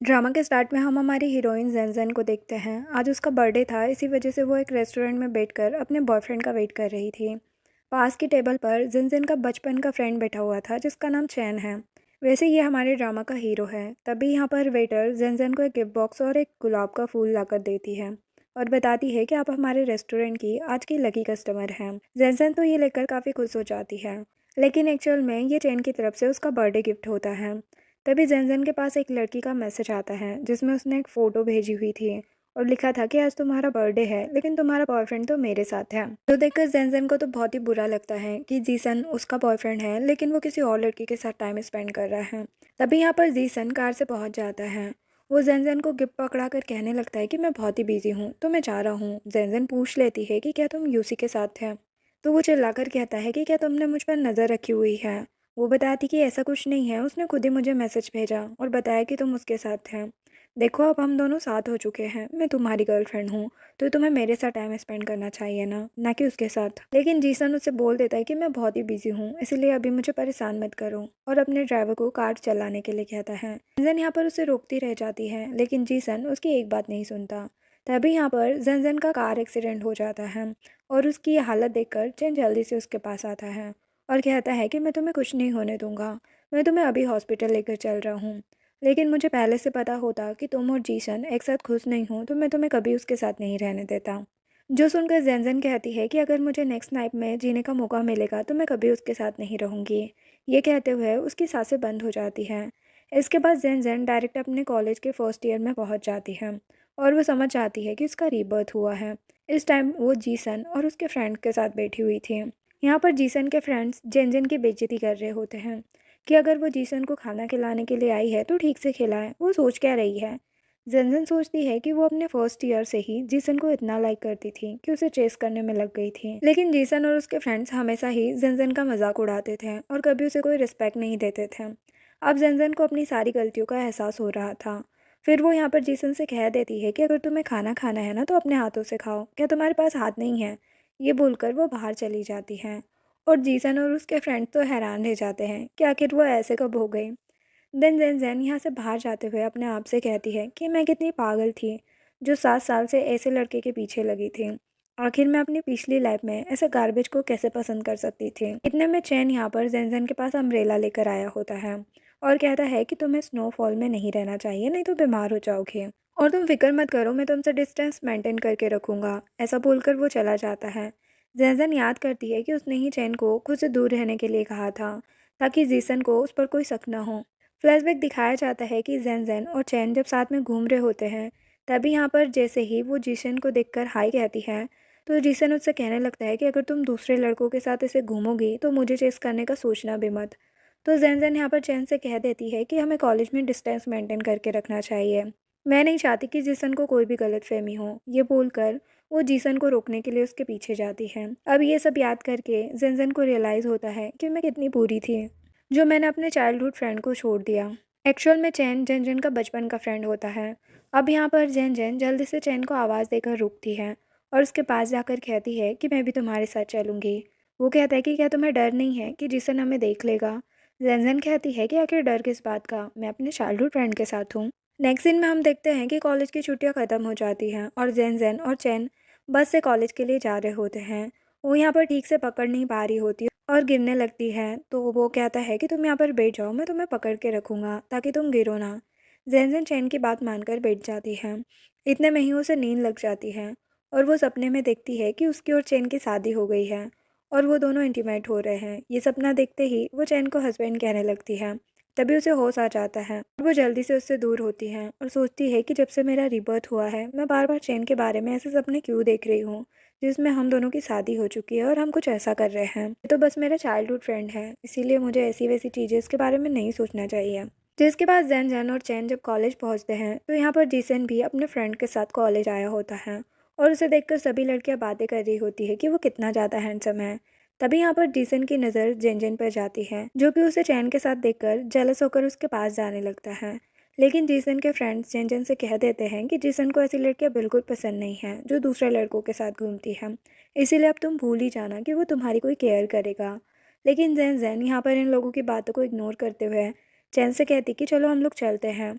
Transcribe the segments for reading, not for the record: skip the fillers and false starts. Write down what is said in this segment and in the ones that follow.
Drama के start में हम हमारी हीरोइन ज़ेनज़ेन को देखते हैं। आज उसका बर्थडे था, इसी वजह से वो एक रेस्टोरेंट में बैठकर अपने बॉयफ्रेंड का वेट कर रही थी। पास की टेबल पर ज़ेनज़ेन का बचपन का फ्रेंड बैठा हुआ था, जिसका नाम चैन है। वैसे ये हमारे ड्रामा का हीरो है। तभी यहाँ पर वेटर ज़ेनज़ेन को एक गिफ्ट बॉक्स और एक गुलाब का फूल लाकर देती है और बताती है कि आप हमारे रेस्टोरेंट की आज की लकी कस्टमर हैं। ज़ेनज़ेन तो ये लेकर काफ़ी खुश हो जाती है, लेकिन एक्चुअल में ये चैन की तरफ से उसका बर्थडे गिफ्ट होता है। तभी ज़ेनज़ेन के पास एक लड़की का मैसेज आता है, जिसमें उसने एक फ़ोटो भेजी हुई थी और लिखा था कि आज तुम्हारा बर्थडे है, लेकिन तुम्हारा बॉयफ्रेंड तो मेरे साथ है। तो देखकर ज़ेनज़ेन को तो बहुत ही बुरा लगता है कि जीसन उसका बॉयफ्रेंड है, लेकिन वो किसी और लड़की के साथ टाइम स्पेंड कर रहा है। तभी यहाँ पर जीसन कार से पहुँच जाता है। वो ज़ेनज़ेन को गिफ्ट पकड़ा कर कहने लगता है कि मैं बहुत ही बिजी हूँ, तो मैं जा रहा हूँ। ज़ेनज़ेन पूछ लेती है कि क्या तुम यूसी के साथ थे? तो वो चिल्लाकर कहता है कि क्या तुमने मुझ पर नज़र रखी हुई है? वो बताती कि ऐसा कुछ नहीं है, उसने खुद ही मुझे मैसेज भेजा और बताया कि तुम उसके साथ हैं। देखो, अब हम दोनों साथ हो चुके हैं, मैं तुम्हारी गर्लफ्रेंड हूँ, तो तुम्हें मेरे साथ टाइम स्पेंड करना चाहिए ना कि उसके साथ। लेकिन जीसन उससे बोल देता है कि मैं बहुत ही बिजी हूँ, इसलिए अभी मुझे परेशान मत करो, और अपने ड्राइवर को कार चलाने के लिए कहता है। जन यहाँ पर उसे रोकती रह जाती है, लेकिन जीसन उसकी एक बात नहीं सुनता। तभी यहाँ पर जन का कार एक्सीडेंट हो जाता है और उसकी ये हालत देखकर चैन जल्दी से उसके पास आता है और कहता है कि मैं तुम्हें कुछ नहीं होने दूंगा, मैं तुम्हें अभी हॉस्पिटल लेकर चल रहा हूँ। लेकिन मुझे पहले से पता होता कि तुम और जीशन एक साथ खुश नहीं हो, तो मैं तुम्हें कभी उसके साथ नहीं रहने देता। जो सुनकर जेनजेन कहती है कि अगर मुझे नेक्स्ट लाइफ में जीने का मौका मिलेगा तो मैं कभी उसके साथ नहीं रहूँगी। ये कहते हुए उसकी सांसें बंद हो जाती हैं। इसके बाद जेनजेन डायरेक्ट अपने कॉलेज के फर्स्ट ईयर में पहुँच जाती है और वो समझ जाती है कि उसका रीबर्थ हुआ है। इस टाइम वो जीसन और उसके फ्रेंड के साथ बैठी हुई थी। यहाँ पर जीसन के फ्रेंड्स जेनजेन की बेइज्जती कर रहे होते हैं कि अगर वो जीसन को खाना खिलाने के लिए आई है तो ठीक से खिलाए। वो सोच क्या रही है? जेनजेन सोचती है कि वो अपने फर्स्ट ईयर से ही जीसन को इतना लाइक करती थी कि उसे चेस करने में लग गई थी। लेकिन जीसन और उसके फ्रेंड्स हमेशा ही जेनजेन का मजाक उड़ाते थे और कभी उसे कोई रिस्पेक्ट नहीं देते थे। अब जेनजेन को अपनी सारी गलतियों का एहसास हो रहा था। फिर वो यहाँ पर जीसन से कह देती है कि अगर तुम्हें खाना खाना है ना तो अपने हाथों से खाओ, क्या तुम्हारे पास हाथ नहीं है? ये बोलकर वो बाहर चली जाती है और जीसन और उसके फ्रेंड्स तो हैरान रह जाते हैं कि आखिर वो ऐसे कब हो गई। देन जैन जैन यहाँ से बाहर जाते हुए अपने आप से कहती है कि मैं कितनी पागल थी, जो 7 साल से ऐसे लड़के के पीछे लगी थी। आखिर मैं अपनी पिछली लाइफ में ऐसे गार्बेज को कैसे पसंद कर सकती थी। इतने में चैन यहाँ पर जैन जैन के पास अम्ब्रेला लेकर आया होता है और कहता है कि तुम्हें स्नोफॉल में नहीं रहना चाहिए, नहीं तो बीमार हो जाओगे, और तुम फिक्र मत करो, मैं तुमसे डिस्टेंस मेंटेन करके रखूँगा। ऐसा बोलकर वो चला जाता है। जैन याद करती है कि उसने ही चैन को खुद से दूर रहने के लिए कहा था, ताकि जीसन को उस पर कोई शक न हो। फ्लैशबैक दिखाया जाता है कि जैन जैन और चैन जब साथ में घूम रहे होते हैं, तभी यहाँ पर जैसे ही वो जीशन को देखकर हाय कहती है, तो जीसन उससे कहने लगता है कि अगर तुम दूसरे लड़कों के साथ ऐसे घूमोगी तो मुझे चेस करने का सोचना भी मत। तो जैन जैन यहाँ पर चैन से कह देती है कि हमें कॉलेज में डिस्टेंस मेंटेन करके रखना चाहिए। मैं नहीं चाहती कि जीसन को कोई भी गलतफहमी हो। ये बोलकर वो जीसन को रोकने के लिए उसके पीछे जाती है। अब ये सब याद करके जैन जैन को रियलाइज़ होता है कि मैं कितनी बुरी थी, जो मैंने अपने चाइल्डहुड फ्रेंड को छोड़ दिया। एक्चुअल में चैन जैन जैन का बचपन का फ्रेंड होता है। अब यहाँ पर जैन जैन जल्दी से चैन को आवाज़ देकर रुकती है और उसके पास जाकर कहती है कि मैं भी तुम्हारे साथ चलूँगी। वो कहता है कि क्या तुम्हें डर नहीं है कि जिसन हमें देख लेगा? जैन जैन कहती है कि आखिर डर किस बात का, मैं अपने चाइल्डहुड फ्रेंड के साथ हूँ। नेक्स्ट सीन में हम देखते हैं कि कॉलेज की छुट्टियाँ ख़त्म हो जाती हैं और जैन जैन और चैन बस से कॉलेज के लिए जा रहे होते हैं। वो यहाँ पर ठीक से पकड़ नहीं पा रही होती और गिरने लगती है, तो वो कहता है कि तुम यहाँ पर बैठ जाओ, मैं तुम्हें पकड़ के रखूँगा ताकि तुम गिरो ना। जैन जैन चैन की बात मानकर बैठ जाती है। इतने में ही उसे नींद लग जाती है और वो सपने में देखती है कि उसकी और चैन की शादी हो गई है और वो दोनों इंटीमेट हो रहे हैं। ये सपना देखते ही वो चैन को हस्बैंड कहने लगती है। तभी उसे होश आ जाता है और वो जल्दी से उससे दूर होती है और सोचती है कि जब से मेरा रिबर्थ हुआ है, मैं बार बार चैन के बारे में ऐसे सपने क्यों देख रही हूँ, जिसमें हम दोनों की शादी हो चुकी है और हम कुछ ऐसा कर रहे हैं। ये तो बस मेरा चाइल्डहुड फ्रेंड है, इसीलिए मुझे ऐसी वैसी चीज़ें इसके बारे में नहीं सोचना चाहिए। जिसके बाद जैन जैन और चैन जब कॉलेज पहुंचते हैं, तो यहाँ पर जीसन भी अपने फ्रेंड के साथ कॉलेज आया होता है और उसे देखकर सभी लड़कियां बातें कर रही होती है कि वो कितना ज़्यादा हैंडसम है। तभी यहाँ पर जीसन की नज़र जेन जेन पर जाती है, जो कि उसे चैन के साथ देखकर जेलस होकर उसके पास जाने लगता है। लेकिन जीसन के फ्रेंड्स जेन जेन से कह देते हैं कि जीसन को ऐसी लड़कियां बिल्कुल पसंद नहीं हैं जो दूसरे लड़कों के साथ घूमती हैं, इसीलिए अब तुम भूल ही जाना कि वो तुम्हारी कोई केयर करेगा। लेकिन जैन जैन यहाँ पर इन लोगों की बातों को इग्नोर करते हुए चैन से कहती कि चलो हम लोग चलते हैं।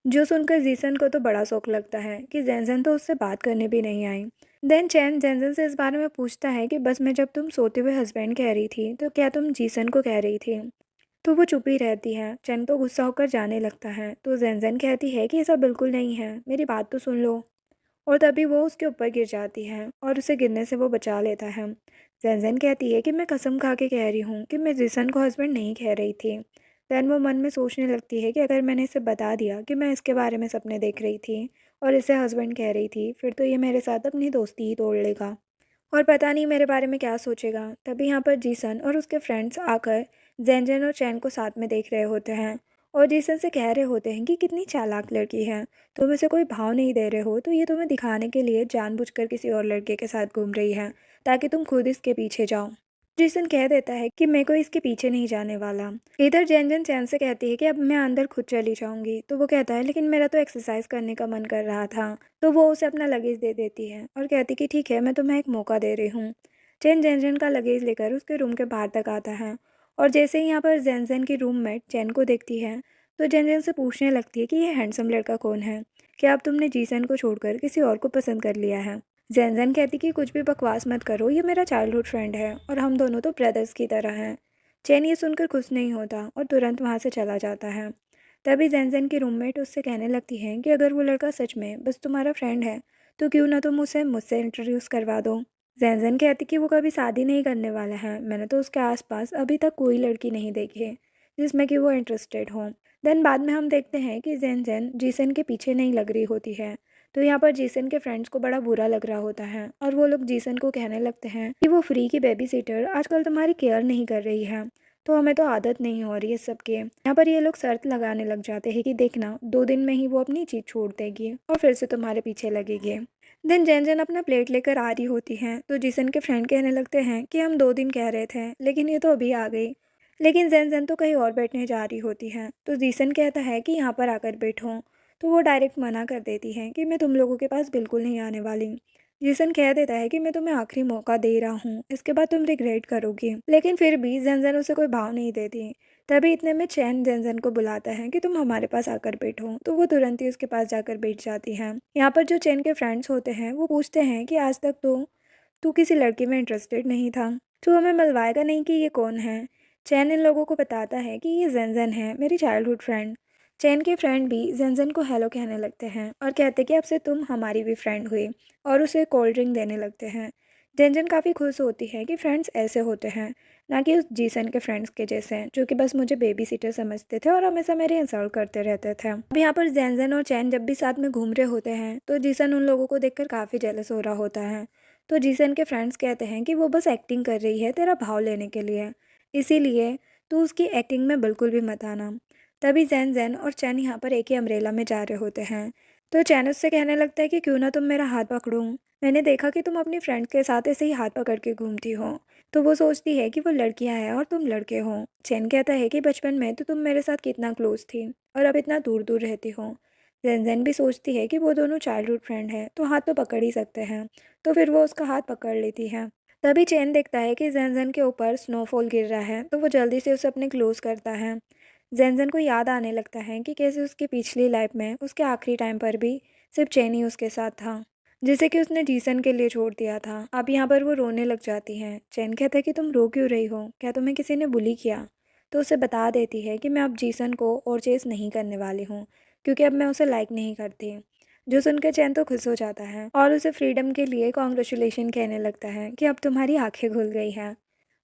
जो सुनकर जीसन को तो बड़ा शौक लगता है कि जैनजन तो उससे बात करने भी नहीं आई। देन चैन जैनजन से इस बारे में पूछता है कि बस मैं जब तुम सोते हुए हस्बैंड कह रही थी तो क्या तुम जीसन को कह रही थी। तो वो चुप ही रहती है। चैन तो गुस्सा होकर जाने लगता है तो जैनजन कहती है कि ऐसा बिल्कुल नहीं है, मेरी बात तो सुन लो। और तभी वो उसके ऊपर गिर जाती है और उसे गिरने से वो बचा लेता है। जैनजन कहती है कि मैं कसम खा के कह रही हूँ कि मैं जिसन को हस्बैंड नहीं कह रही थी। दैन वो मन में सोचने लगती है कि अगर मैंने इसे बता दिया कि मैं इसके बारे में सपने देख रही थी और इसे हस्बैंड कह रही थी, फिर तो ये मेरे साथ अपनी दोस्ती ही तोड़ लेगा और पता नहीं मेरे बारे में क्या सोचेगा। तभी यहाँ पर जीसन और उसके फ्रेंड्स आकर जैनजन और चैन को साथ में देख रहे होते हैं और जीसन से कह रहे होते हैं कि कितनी चालाक लड़की है, तुम इसे कोई भाव नहीं दे रहे हो तो ये तुम्हें दिखाने के लिए जानबूझकर किसी और लड़के के साथ घूम रही है ताकि तुम खुद इसके पीछे जाओ। जिसन कह देता है कि मैं कोई इसके पीछे नहीं जाने वाला। इधर जैनजन चैन से कहती है कि अब मैं अंदर खुद चली जाऊंगी। तो वो कहता है लेकिन मेरा तो एक्सरसाइज करने का मन कर रहा था। तो वो उसे अपना लगेज दे देती है और कहती कि ठीक है, मैं तुम्हें एक मौका दे रही हूँ। चैन जैनजन का लगेज लेकर उसके रूम के बाहर तक आता है और जैसे ही यहाँ पर जैनजन की रूममेट चैन को देखती है तो जैनजन से पूछने लगती है कि ये हैंडसम लड़का कौन है, क्या अब तुमने जीसन को छोड़कर किसी और को पसंद कर लिया है। जैनजन कहती कि कुछ भी बकवास मत करो, ये मेरा चाइल्डहुड फ्रेंड है और हम दोनों तो ब्रदर्स की तरह हैं। चैन ये सुनकर खुश नहीं होता और तुरंत वहाँ से चला जाता है। तभी जैनजन की रूममेट उससे कहने लगती है कि अगर वो लड़का सच में बस तुम्हारा फ्रेंड है तो क्यों ना तुम उसे मुझसे इंट्रोड्यूस करवा दो। जैनजन कहती कि वो कभी शादी नहीं करने वाला है, मैंने तो उसके आसपास अभी तक कोई लड़की नहीं देखी है जिसमें कि वो इंटरेस्टेड हो। देन बाद में हम देखते हैं कि जैनजन जीसन के पीछे नहीं लग रही होती है। तो यहाँ पर जीसन के फ्रेंड्स को बड़ा बुरा लग रहा होता है और वो लोग जीसन को कहने लगते हैं कि वो फ्री की बेबी सीटर आजकल तुम्हारी केयर नहीं कर रही है, तो हमें तो आदत नहीं हो रही है सबके। यहाँ पर ये लोग शर्त लगाने लग जाते हैं कि देखना 2 दिन में ही वो अपनी चीज़ छोड़ देगी और फिर से तुम्हारे पीछे लगेगी। देन जैन जैन अपना प्लेट लेकर आ रही होती हैं तो जीसन के फ्रेंड कहने लगते हैं कि हम 2 दिन कह रहे थे लेकिन ये तो अभी आ गई। लेकिन जैन जैन तो कहीं और बैठने जा रही होती हैं तो जीसन कहता है कि यहाँ पर आकर बैठो। तो वो डायरेक्ट मना कर देती है कि मैं तुम लोगों के पास बिल्कुल नहीं आने वाली। जीसन कह देता है कि मैं तुम्हें आखिरी मौका दे रहा हूँ, इसके बाद तुम रिग्रेट करोगी। लेकिन फिर भी जैनजन उसे कोई भाव नहीं देती। तभी इतने में चैन जैनजन को बुलाता है कि तुम हमारे पास आकर बैठो। तो वो तुरंत ही उसके पास जाकर बैठ जाती है। यहाँ पर जो चैन के फ्रेंड्स होते हैं वो पूछते हैं कि आज तक तो तू किसी लड़की में इंटरेस्टेड नहीं था, तू हमें मिलवाएगा नहीं कि ये कौन है। चैन इन लोगों को बताता है कि ये जैनजन है, मेरी चाइल्डहुड फ्रेंड। चैन के फ्रेंड भी जैनजन को हेलो कहने लगते हैं और कहते कि अब से तुम हमारी भी फ्रेंड हुई और उसे कोल्ड ड्रिंक देने लगते हैं। जैनजन काफ़ी खुश होती है कि फ्रेंड्स ऐसे होते हैं, ना कि उस जीसन के फ्रेंड्स के जैसे जो कि बस मुझे बेबी सीटर समझते थे और हमेशा मेरे इंसल्ट करते रहते थे। अब यहाँ पर जैनजन और चैन जब भी साथ में घूम रहे होते हैं तो जीसन उन लोगों को देखकर काफ़ी जेलस हो रहा होता है। तो जीसन के फ्रेंड्स कहते हैं कि वो बस एक्टिंग कर रही है तेरा भाव लेने के लिए, इसीलिए तू उसकी एक्टिंग में बिल्कुल भी मत आना। तभी जैन जैन और चैन यहाँ पर एक ही अम्ब्रेला में जा रहे होते हैं तो चैन उससे कहने लगता है कि क्यों ना तुम मेरा हाथ पकड़ो, मैंने देखा कि तुम अपनी फ्रेंड्स के साथ ऐसे ही हाथ पकड़ के घूमती हो। तो वो सोचती है कि वो लड़कियां हैं और तुम लड़के हो। चैन कहता है कि बचपन में तो तुम मेरे साथ कितना क्लोज थी और अब इतना दूर दूर रहती हो। जैन जैन भी सोचती है कि वो दोनों चाइल्डहुड फ्रेंड हैं तो हाथ तो पकड़ ही सकते हैं, तो फिर वो उसका हाथ पकड़ लेती है। तभी चैन देखता है कि जैन जैन के ऊपर स्नोफॉल गिर रहा है तो वो जल्दी से उसे अपने क्लोज करता है। जैनजन को याद आने लगता है कि कैसे उसकी पिछली लाइफ में उसके आखिरी टाइम पर भी सिर्फ चैन ही उसके साथ था, जिसे कि उसने जीसन के लिए छोड़ दिया था। अब यहाँ पर वो रोने लग जाती हैं। चैन कहता है कि तुम रो क्यों रही हो, क्या तुम्हें किसी ने बुली किया। तो उसे बता देती है कि मैं अब जीसन को और चेस नहीं करने वाली हूँ क्योंकि अब मैं उसे लाइक नहीं करती। जो सुनकर चैन तो खुश हो जाता है और उसे फ्रीडम के लिए कॉन्ग्रेचुलेशन कहने लगता है कि अब तुम्हारी आंखें खुल गई हैं।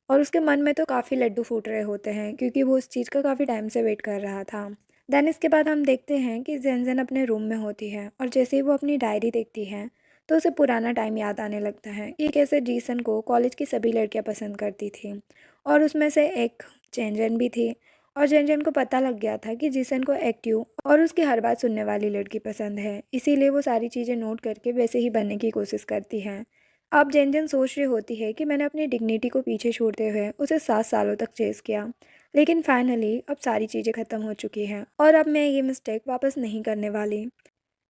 और उसके मन में तो काफ़ी लड्डू फूट रहे होते हैं क्योंकि वो उस चीज़ का काफ़ी टाइम से वेट कर रहा था। देन इसके बाद हम देखते हैं कि जेनजेन अपने रूम में होती है और जैसे ही वो अपनी डायरी देखती है तो उसे पुराना टाइम याद आने लगता है कि कैसे जीसन को कॉलेज की सभी लड़कियां पसंद करती थी और उसमें से एक जेनजेन भी थी। और जेनजेन को पता लग गया था कि जीसन को एक्टिव और उसकी हर बात सुनने वाली लड़की पसंद है, इसीलिए वो सारी चीज़ें नोट करके वैसे ही बनने की कोशिश करती है। अब जेनजेन सोच रही होती है कि मैंने अपनी डिग्निटी को पीछे छोड़ते हुए उसे 7 सालों तक चेस किया, लेकिन फाइनली अब सारी चीज़ें ख़त्म हो चुकी हैं और अब मैं ये मिस्टेक वापस नहीं करने वाली।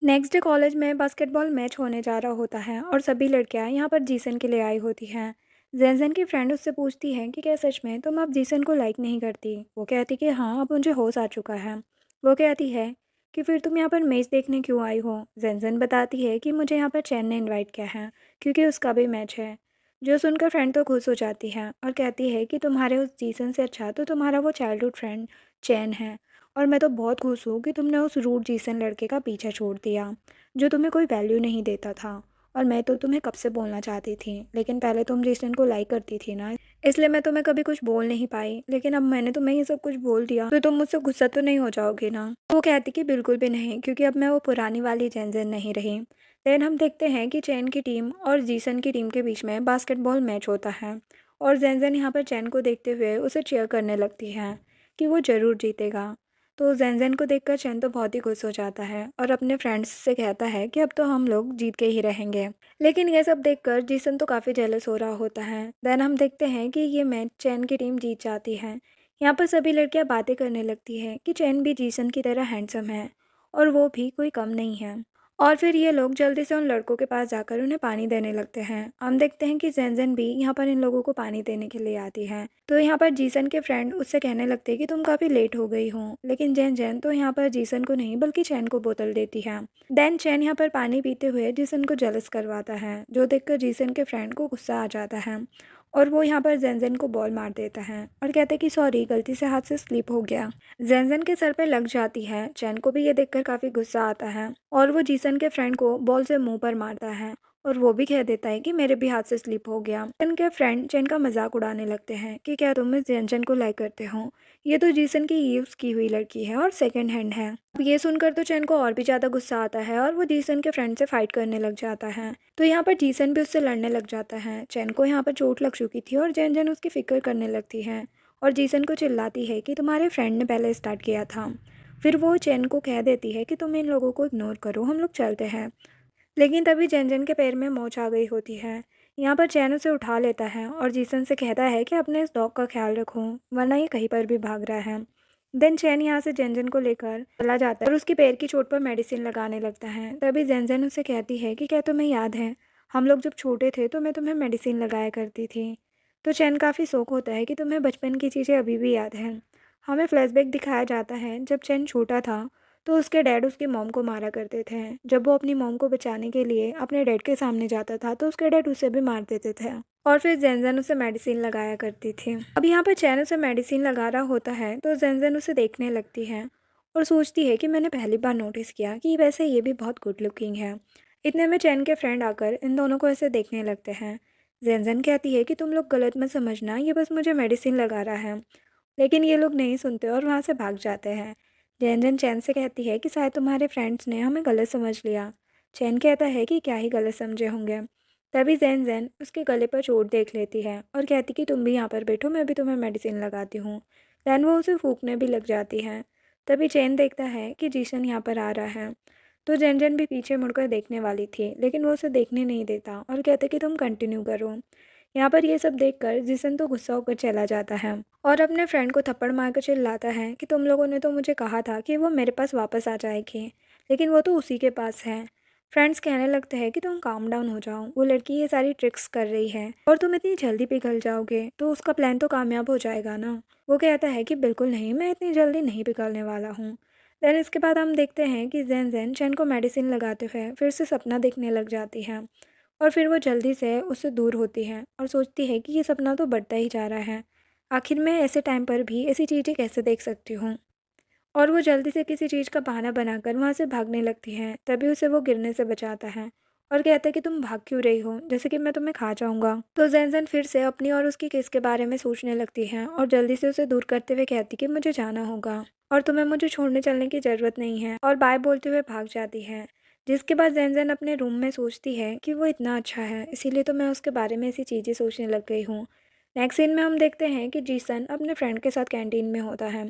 नेक्स्ट डे कॉलेज में बास्केटबॉल मैच होने जा रहा होता है और सभी लड़कियां यहाँ पर जीसन के लिए आई होती हैं। जेनजेन की फ्रेंड उससे पूछती है कि क्या सच में तुम अब जीसन को लाइक नहीं करती। वो कहती कि हाँ, अब मुझे होश आ चुका है। वो कहती है कि फिर तुम यहाँ पर मैच देखने क्यों आई हो। जेनजेन बताती है कि मुझे यहाँ पर चैन ने इनवाइट किया है क्योंकि उसका भी मैच है। जो सुनकर फ्रेंड तो खुश हो जाती है और कहती है कि तुम्हारे उस जीसन से अच्छा तो तुम्हारा वो चाइल्डहुड फ्रेंड चैन है। और मैं तो बहुत खुश हूँ कि तुमने उस रूड जीसन लड़के का पीछा छोड़ दिया जो तुम्हें कोई वैल्यू नहीं देता था। और मैं तो तुम्हें कब से बोलना चाहती थी, लेकिन पहले तुम जीसन को लाइक करती थी ना, इसलिए मैं तुम्हें कभी कुछ बोल नहीं पाई। लेकिन अब मैंने तुम्हें ये सब कुछ बोल दिया तो तुम मुझसे गुस्सा तो नहीं हो जाओगे ना। वो कहती कि बिल्कुल भी नहीं, क्योंकि अब मैं वो पुरानी वाली जेनजेन नहीं रही। देन हम देखते हैं कि चैन की टीम और जीसन की टीम के बीच में बास्केटबॉल मैच होता है। और जेनजेन यहाँ पर चैन को देखते हुए उसे चीयर करने लगती है कि वो ज़रूर जीतेगा। तो जेनजेन को देखकर चैन तो बहुत ही खुश हो जाता है और अपने फ्रेंड्स से कहता है कि अब तो हम लोग जीत के ही रहेंगे। लेकिन ये सब देखकर जीसन तो काफ़ी जेलस हो रहा होता है। देन हम देखते हैं कि ये मैच चैन की टीम जीत जाती है। यहाँ पर सभी लड़कियां बातें करने लगती है कि चैन भी जीसन की तरह हैंडसम है और वो भी कोई कम नहीं है। और फिर ये लोग जल्दी से उन लड़कों के पास जाकर उन्हें पानी देने लगते हैं। हम देखते हैं कि जेनजेन भी यहाँ पर इन लोगों को पानी देने के लिए आती है। तो यहाँ पर जीसन के फ्रेंड उससे कहने लगते हैं कि तुम काफ़ी लेट हो गई हो। लेकिन जैन जैन तो यहाँ पर जीसन को नहीं बल्कि चैन को बोतल देती है। देन चैन यहाँ पर पानी पीते हुए जीसन को जेलस करवाता है, जो देखकर जीसन के फ्रेंड को गुस्सा आ जाता है और वो यहाँ पर जेनजेन को बॉल मार देता है और कहते हैं कि सॉरी, गलती से हाथ से स्लिप हो गया। जेनजेन के सर पे लग जाती है। चैन को भी ये देखकर काफ़ी गुस्सा आता है और वो जीसन के फ्रेंड को बॉल से मुंह पर मारता है और वो भी कह देता है कि मेरे भी हाथ से स्लिप हो गया। चैन के फ्रेंड चैन का मजाक उड़ाने लगते हैं कि क्या तुम इस जेनजेन को लाइक करते हो, ये तो जीसन की यूज़ की हुई लड़की है और सेकंड हैंड है। अब ये सुनकर तो चैन को और भी ज़्यादा गुस्सा आता है और वो जीसन के फ्रेंड से फाइट करने लग जाता है। तो यहाँ पर जीसन भी उससे लड़ने लग जाता है। चैन को यहाँ पर चोट लग चुकी थी और जैन जैन उसकी फिक्र करने लगती है और जीसन को चिल्लाती है कि तुम्हारे फ्रेंड ने पहले स्टार्ट किया था। फिर वो चैन को कह देती है कि तुम इन लोगों को इग्नोर करो, हम लोग चलते हैं। लेकिन तभी जैन जैन के पैर में मोच आ गई होती है। यहाँ पर चैन उसे उठा लेता है और जीसन से कहता है कि अपने इस डॉग का ख्याल रखो, वरना ये कहीं पर भी भाग रहा है। देन चैन यहाँ से जेनजेन को लेकर चला जाता है और उसकी पैर की चोट पर मेडिसिन लगाने लगता है। तभी जेनजेन उसे कहती है कि क्या तुम्हें याद है, हम लोग जब छोटे थे तो मैं तुम्हें मेडिसिन लगाया करती थी। तो चैन काफ़ी शौक होता है कि तुम्हें बचपन की चीज़ें अभी भी याद हैं। हमें फ्लैशबैक दिखाया जाता है जब चैन छोटा था तो उसके डैड उसकी मॉम को मारा करते थे। जब वो अपनी मॉम को बचाने के लिए अपने डैड के सामने जाता था तो उसके डैड उसे भी मार देते थे और फिर जेनजेन उसे मेडिसिन लगाया करती थी। अब यहाँ पर चैन उसे मेडिसिन लगा रहा होता है तो जेनजेन उसे देखने लगती है और सोचती है कि मैंने पहली बार नोटिस किया कि वैसे ये भी बहुत गुड लुकिंग है। इतने में चैन के फ्रेंड आकर इन दोनों को ऐसे देखने लगते हैं। जेनजेन कहती है कि तुम लोग गलत मत समझना, ये बस मुझे मेडिसिन लगा रहा है। लेकिन ये लोग नहीं सुनते और वहाँ से भाग जाते हैं। जेनजेन चैन से कहती है कि शायद तुम्हारे फ्रेंड्स ने हमें गलत समझ लिया। चैन कहता है कि क्या ही गलत समझे होंगे। तभी जैन जैन उसके गले पर चोट देख लेती है और कहती कि तुम भी यहाँ पर बैठो, मैं भी तुम्हें मेडिसिन लगाती हूँ। दैन वो उसे फूकने भी लग जाती है। तभी चैन देखता है कि जीशन यहाँ पर आ रहा है। तो जैन जैन भी पीछे मुड़कर देखने वाली थी, लेकिन वो उसे देखने नहीं देता और कहते कि तुम कंटिन्यू करो। यहाँ पर ये सब देखकर जिसन तो गुस्सा होकर चला जाता है और अपने फ्रेंड को थप्पड़ मारकर चिल्लाता है कि तुम लोगों ने तो मुझे कहा था कि वो मेरे पास वापस आ जाएगी, लेकिन वो तो उसी के पास है। फ्रेंड्स कहने लगते हैं कि तुम काम डाउन हो जाओ, वो लड़की ये सारी ट्रिक्स कर रही है और तुम इतनी जल्दी पिघल जाओगे तो उसका प्लान तो कामयाब हो जाएगा ना। वो कहता है कि बिल्कुल नहीं, मैं इतनी जल्दी नहीं पिघलने वाला हूँ। देन इसके बाद हम देखते हैं कि जैन जैन चैन को मेडिसिन लगाते हुए फिर से सपना देखने लग जाती है और फिर वो जल्दी से उससे दूर होती है और सोचती है कि ये सपना तो बढ़ता ही जा रहा है। आखिर मैं ऐसे टाइम पर भी ऐसी चीज़ें कैसे देख सकती हूँ। और वो जल्दी से किसी चीज़ का बहाना बनाकर वहाँ से भागने लगती है। तभी उसे वो गिरने से बचाता है और कहता है कि तुम भाग क्यों रही हो, जैसे कि मैं तुम्हें खा जाऊँगा। तो जैन फिर से अपनी और उसकी किस के बारे में सोचने लगती है और जल्दी से उसे दूर करते हुए कहती कि मुझे जाना होगा और तुम्हें मुझे छोड़ने चलने की ज़रूरत नहीं है, और बाय बोलते हुए भाग जाती है। जिसके बाद जैन अपने रूम में सोचती है कि वो इतना अच्छा है, इसीलिए तो मैं उसके बारे में ऐसी चीज़ें सोचने लग गई हूँ। नेक्स्ट सीन में हम देखते हैं कि जीसन अपने फ्रेंड के साथ कैंटीन में होता है।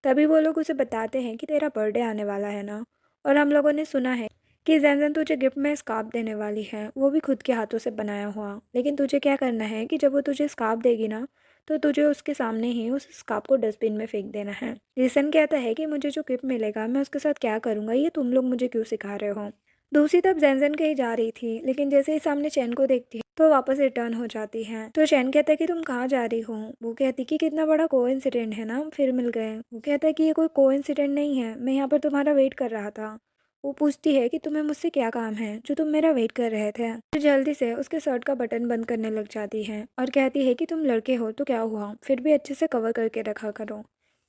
तभी वो लोग उसे बताते हैं कि तेरा बर्थडे आने वाला है ना, और हम लोगों ने सुना है कि जैन तुझे गिफ्ट में स्कार्फ देने वाली है, वो भी खुद के हाथों से बनाया हुआ। लेकिन तुझे क्या करना है कि जब वो तुझे स्कार्फ देगी ना, तो तुझे उसके सामने ही उस स्कार्फ को डस्टबिन में फेंक देना है। जीसन कहता है कि मुझे जो गिफ्ट मिलेगा मैं उसके साथ क्या करूँगा, ये तुम लोग मुझे क्यों सिखा रहे हो। दूसरी तरफ जेनजेन कहीं जा रही थी, लेकिन जैसे ही सामने चैन को देखती है तो वापस रिटर्न हो जाती है। तो चैन कहता है कि तुम कहाँ जा रही हो। वो कहती कि कितना बड़ा कोइंसिडेंट है ना, हम फिर मिल गए। वो कहता है कि ये कोई कोइंसिडेंट नहीं है, मैं यहाँ पर तुम्हारा वेट कर रहा था। वो पूछती है कि तुम्हें मुझसे क्या काम है जो तुम मेरा वेट कर रहे थे। फिर जल्दी से उसके शर्ट का बटन बंद करने लग जाती है और कहती है कि तुम लड़के हो तो क्या हुआ, फिर भी अच्छे से कवर करके रखा करो।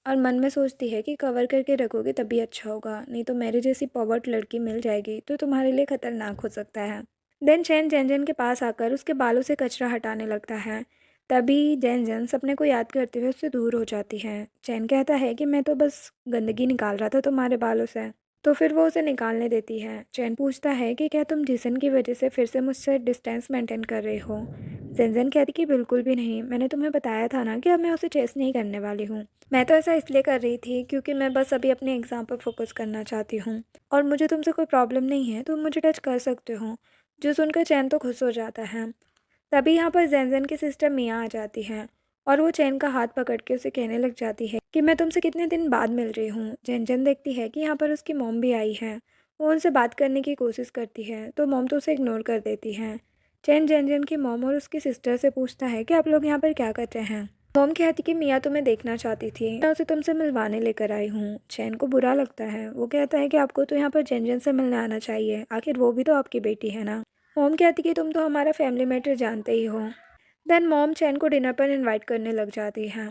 और मन में सोचती है कि कवर करके रखोगे तभी अच्छा होगा, नहीं तो मेरी जैसी पॉवर्ट लड़की मिल जाएगी तो तुम्हारे लिए खतरनाक हो सकता है। देन चैन जेनजेन के पास आकर उसके बालों से कचरा हटाने लगता है। तभी जेनजेन सपने को याद करते हुए उससे दूर हो जाती है। चैन कहता है कि मैं तो बस गंदगी निकाल रहा था तुम्हारे बालों से। तो फिर वो उसे निकालने देती है। चैन पूछता है कि क्या तुम जिसन की वजह से फिर से मुझसे डिस्टेंस मेंटेन कर रहे हो। जेनजेन कहती कि बिल्कुल भी नहीं, मैंने तुम्हें बताया था ना कि अब मैं उसे चेस नहीं करने वाली हूँ। मैं तो ऐसा इसलिए कर रही थी क्योंकि मैं बस अभी अपने एग्ज़ाम पर फोकस करना चाहती हूँ और मुझे तुमसे कोई प्रॉब्लम नहीं है, तुम मुझे टच कर सकते हो। जो सुनकर चैन तो खुश हो जाता है। तभी यहाँ पर जेनजेन की सिस्टर मिया आ जाती है और वो चैन का हाथ पकड़ के उसे कहने लग जाती है कि मैं तुमसे कितने दिन बाद मिल रही हूँ। जेनजेन देखती है कि यहाँ पर उसकी मॉम भी आई है। वो उनसे बात करने की कोशिश करती है तो मॉम तो उसे इग्नोर कर देती है। चैन जेनजेन की मॉम और उसकी सिस्टर से पूछता है कि आप लोग यहाँ पर क्या कर रहे हैं। मॉम कहती कि मिया तुम्हें देखना चाहती थी, मैं उसे तुमसे मिलवाने लेकर आई हूँ। चैन को बुरा लगता है। वो कहता है कि आपको तो यहाँ पर जेनजेन से मिलने आना चाहिए, आखिर वो भी तो आपकी बेटी है ना। मॉम कहती कि तुम तो हमारा फैमिली मैटर जानते ही हो। देन मॉम चैन को डिनर पर इनवाइट करने लग जाती है